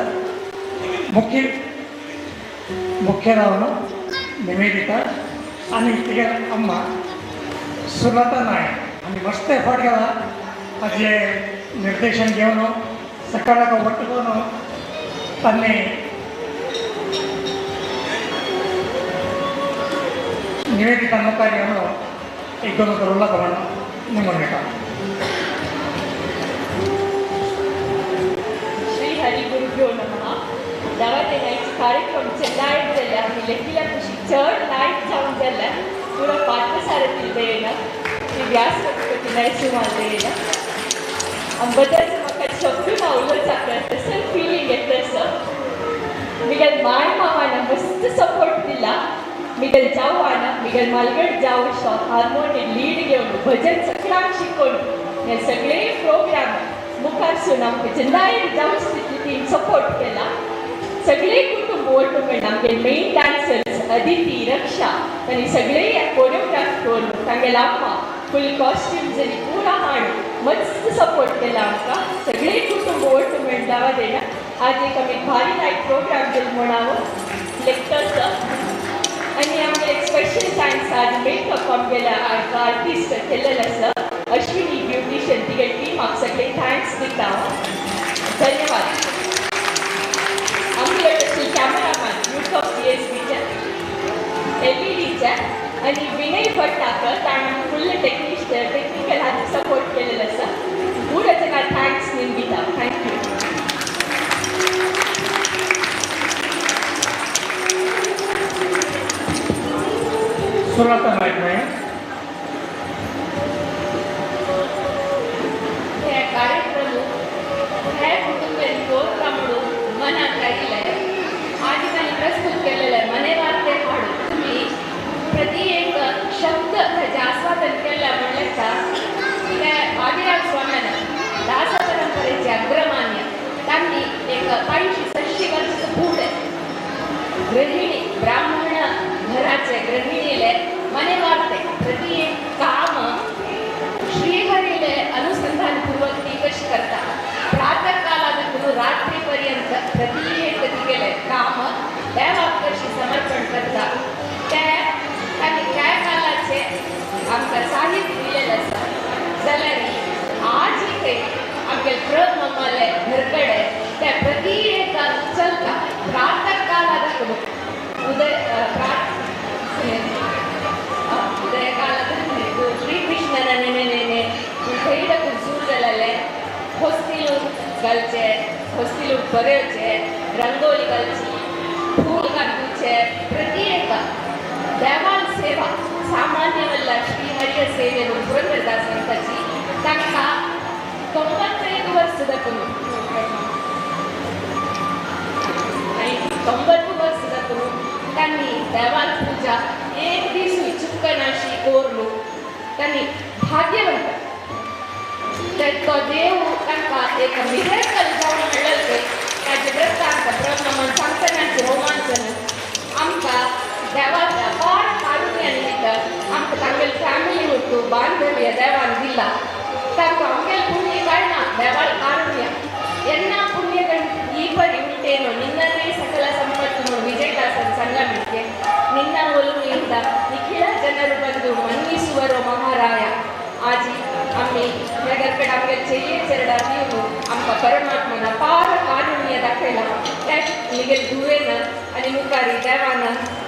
मुख्य रावन निवेदिता आनी तिगे अम्मा सुलता नायक आनी मस्त एफर्ट केला. हाजे निर्देशन घेवन सकाळाक पట్టుకొని तांणी निवेदिता मुखार येवन एक दोन करोला करून निमून घेता. श्री हरिगुरुभ्यो नमः. देवादेवाचे कार्यक्रम लायट जाल्यार आमी लेखिल्या कशी चड लायट जावन जाल्यार पुरो पार्थसारथी देयन श्री व्यास गणपती नरसिंहान देयन बद्दल म्हाका शब्द मावलो जाता तसं फिलींग येता सर. मिगल माय मावान मस्त सपोर्ट दिला. मिगल जावान मिगल मालगड जाव हार्मोनियम लीड घेवन भजन सगळ्यांक शिकवून हे सगळे प्रोग्राम मुखार सून आमकां जेन्नाय जावं स्थितीन सपोर्ट केला. सगळे कुटुंब वटून मेळून आमगे मेन डान्सर्स अदिती रक्षा आनी सगळे कोरियोग्राफ करून तांगेले अम्मा फूल कॉस्ट्युम्स आनी पुरा हाड मस्त सपोर्ट केला आमकां. सगळे कुटुंब वटून मेळून दावा देना आज एक आमी भारी नायट प्रोग्राम केलो म्हणावं लेक्चर्स आनी आमगे एक स्पेशल थँक्स आज मेकअप आमगेल्या आर्टिस्ट केल्लेलो आसा अश्विनी ब्युटिशियन तिगे टिमाक सगळे थँक्स दिता. धन्यवाद. आमगे तशी कॅमेरामॅन युट्यूब CSBचे LEDचे आनी विनय भट्टाकर ताणें फुल्ल टेक्निकल हाती सपोर्ट केलेलो आसा. पुरो जनां थँक्स दिता. थँक्यू. सुलता नायक हे कार्यक्रम हे कुटुंबीय प्रोग्राम म्हणून मनात आयिल्ले आनी तांणी प्रस्तुत केलेले मने वार्ते हाडून तुमी प्रति एक शब्द हेजें आस्वादन केलें म्हणल्यार ते आदिराज स्वाम्यान दास परंपरेचे अग्रमान्य तांणी एक 560 वर्सां फुडें गृहिणी ब्राह्मण घराचे गृहिणीले मने वार्ते प्रति एक काम श्रीहरीले अनुसंधानपूर्वक ती कशी करता. प्रातः कालापासून रात्रीपर्यंत प्रति एक तिगेले काम देवाक कशी समर्पण करता ते तांणी त्या कालाचे आमकां साहित्य दिलेलें आसा जाल्यार आजूय आमगे प्रभ मम्मा देवाले घरकडे त्या प्रति एक चलता प्रातः काळात उदय उदय काळात ಶ್ರೀಕೃಷ್ಣನ ನೆನೆನೆ ಕೈಡಕ್ಕೆ ಸೂರ್ಯದಲ್ಲೇ ಹೊಸ್ತಿಲು ಗಲ್ಚೆ ಹೊಸ್ತಿಲು ಬರೆಯೋಚೆ ರಂಗೋಲಿ ಗಲ್ಚಿ ಫೂಲ್ ಕಟ್ಟುಚೆ ಪ್ರತ್ಯೇಕ ದೇವಾಲ ಸೇವಾ ಸಾಮಾನ್ಯವಲ್ಲ ಶ್ರೀಹರಿಯ ಸೇವೆಯನ್ನು ಪುರಂದರದಾಸನ ಕಚ್ಚಿ ತನಕ 95 ವರ್ಷದ 90 ವರ್ಷದ त्यांनी देवाल पूजा एक दिवशी चुक्कनाशी कोरलू त्यांनी भाग्यवंत तो देव तांकां एक मिरेकल जावन मेळ्ळें ताचे वृत्तांत ब्रह्ममन सांगतनाचे रोमांचन आमकां देवाच्या अपार कारुण्या निमित्त आमकां तांगेल फॅमिली उरतो बांधव्य देवान दिला तांकां आमगेल पुण्य कायना देवाल कारुण्य ಎನ್ನ ಪುಣ್ಯಗಳು ಈ ಪರಿ ಉಂಟೇನೋ ನಿನ್ನನ್ನೇ ಸಕಲ ಸಂಪತ್ತು ವಿಜಯದಾಸನ ಸಂಗಮಿಕೆ ನಿನ್ನ ಒಲುಮೆಯಿಂದ ನಿಖಿಲ ಜನರು ಬಂದು ಮನ್ನಿಸುವರೋ ಮಹಾರಾಯ ಆಜಿ ಅಮ್ಮಿ ನಗರ್ಕಡೆ ಆಮೇಲೆ ಚೆಯ್ಯೆ ಚೆರಡ ನೀವು ಅಮ್ಮ ಪರಮಾತ್ಮನ ಅಪಾರ ಕಾರುಣ್ಯ दाखयला निगे दुवेन आणि मुखारी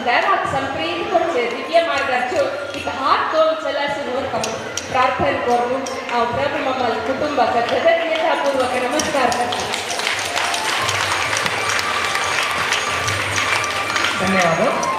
देवाक संप्रीत करचे दिव्य मार्गाच्यो एक हात दोन चलासून वरकम प्रार्थना करून हांव प्रभू मम्माल कुटुंबाचा कृतज्ञतापूर्वक नमस्कार करता धन्यवाद.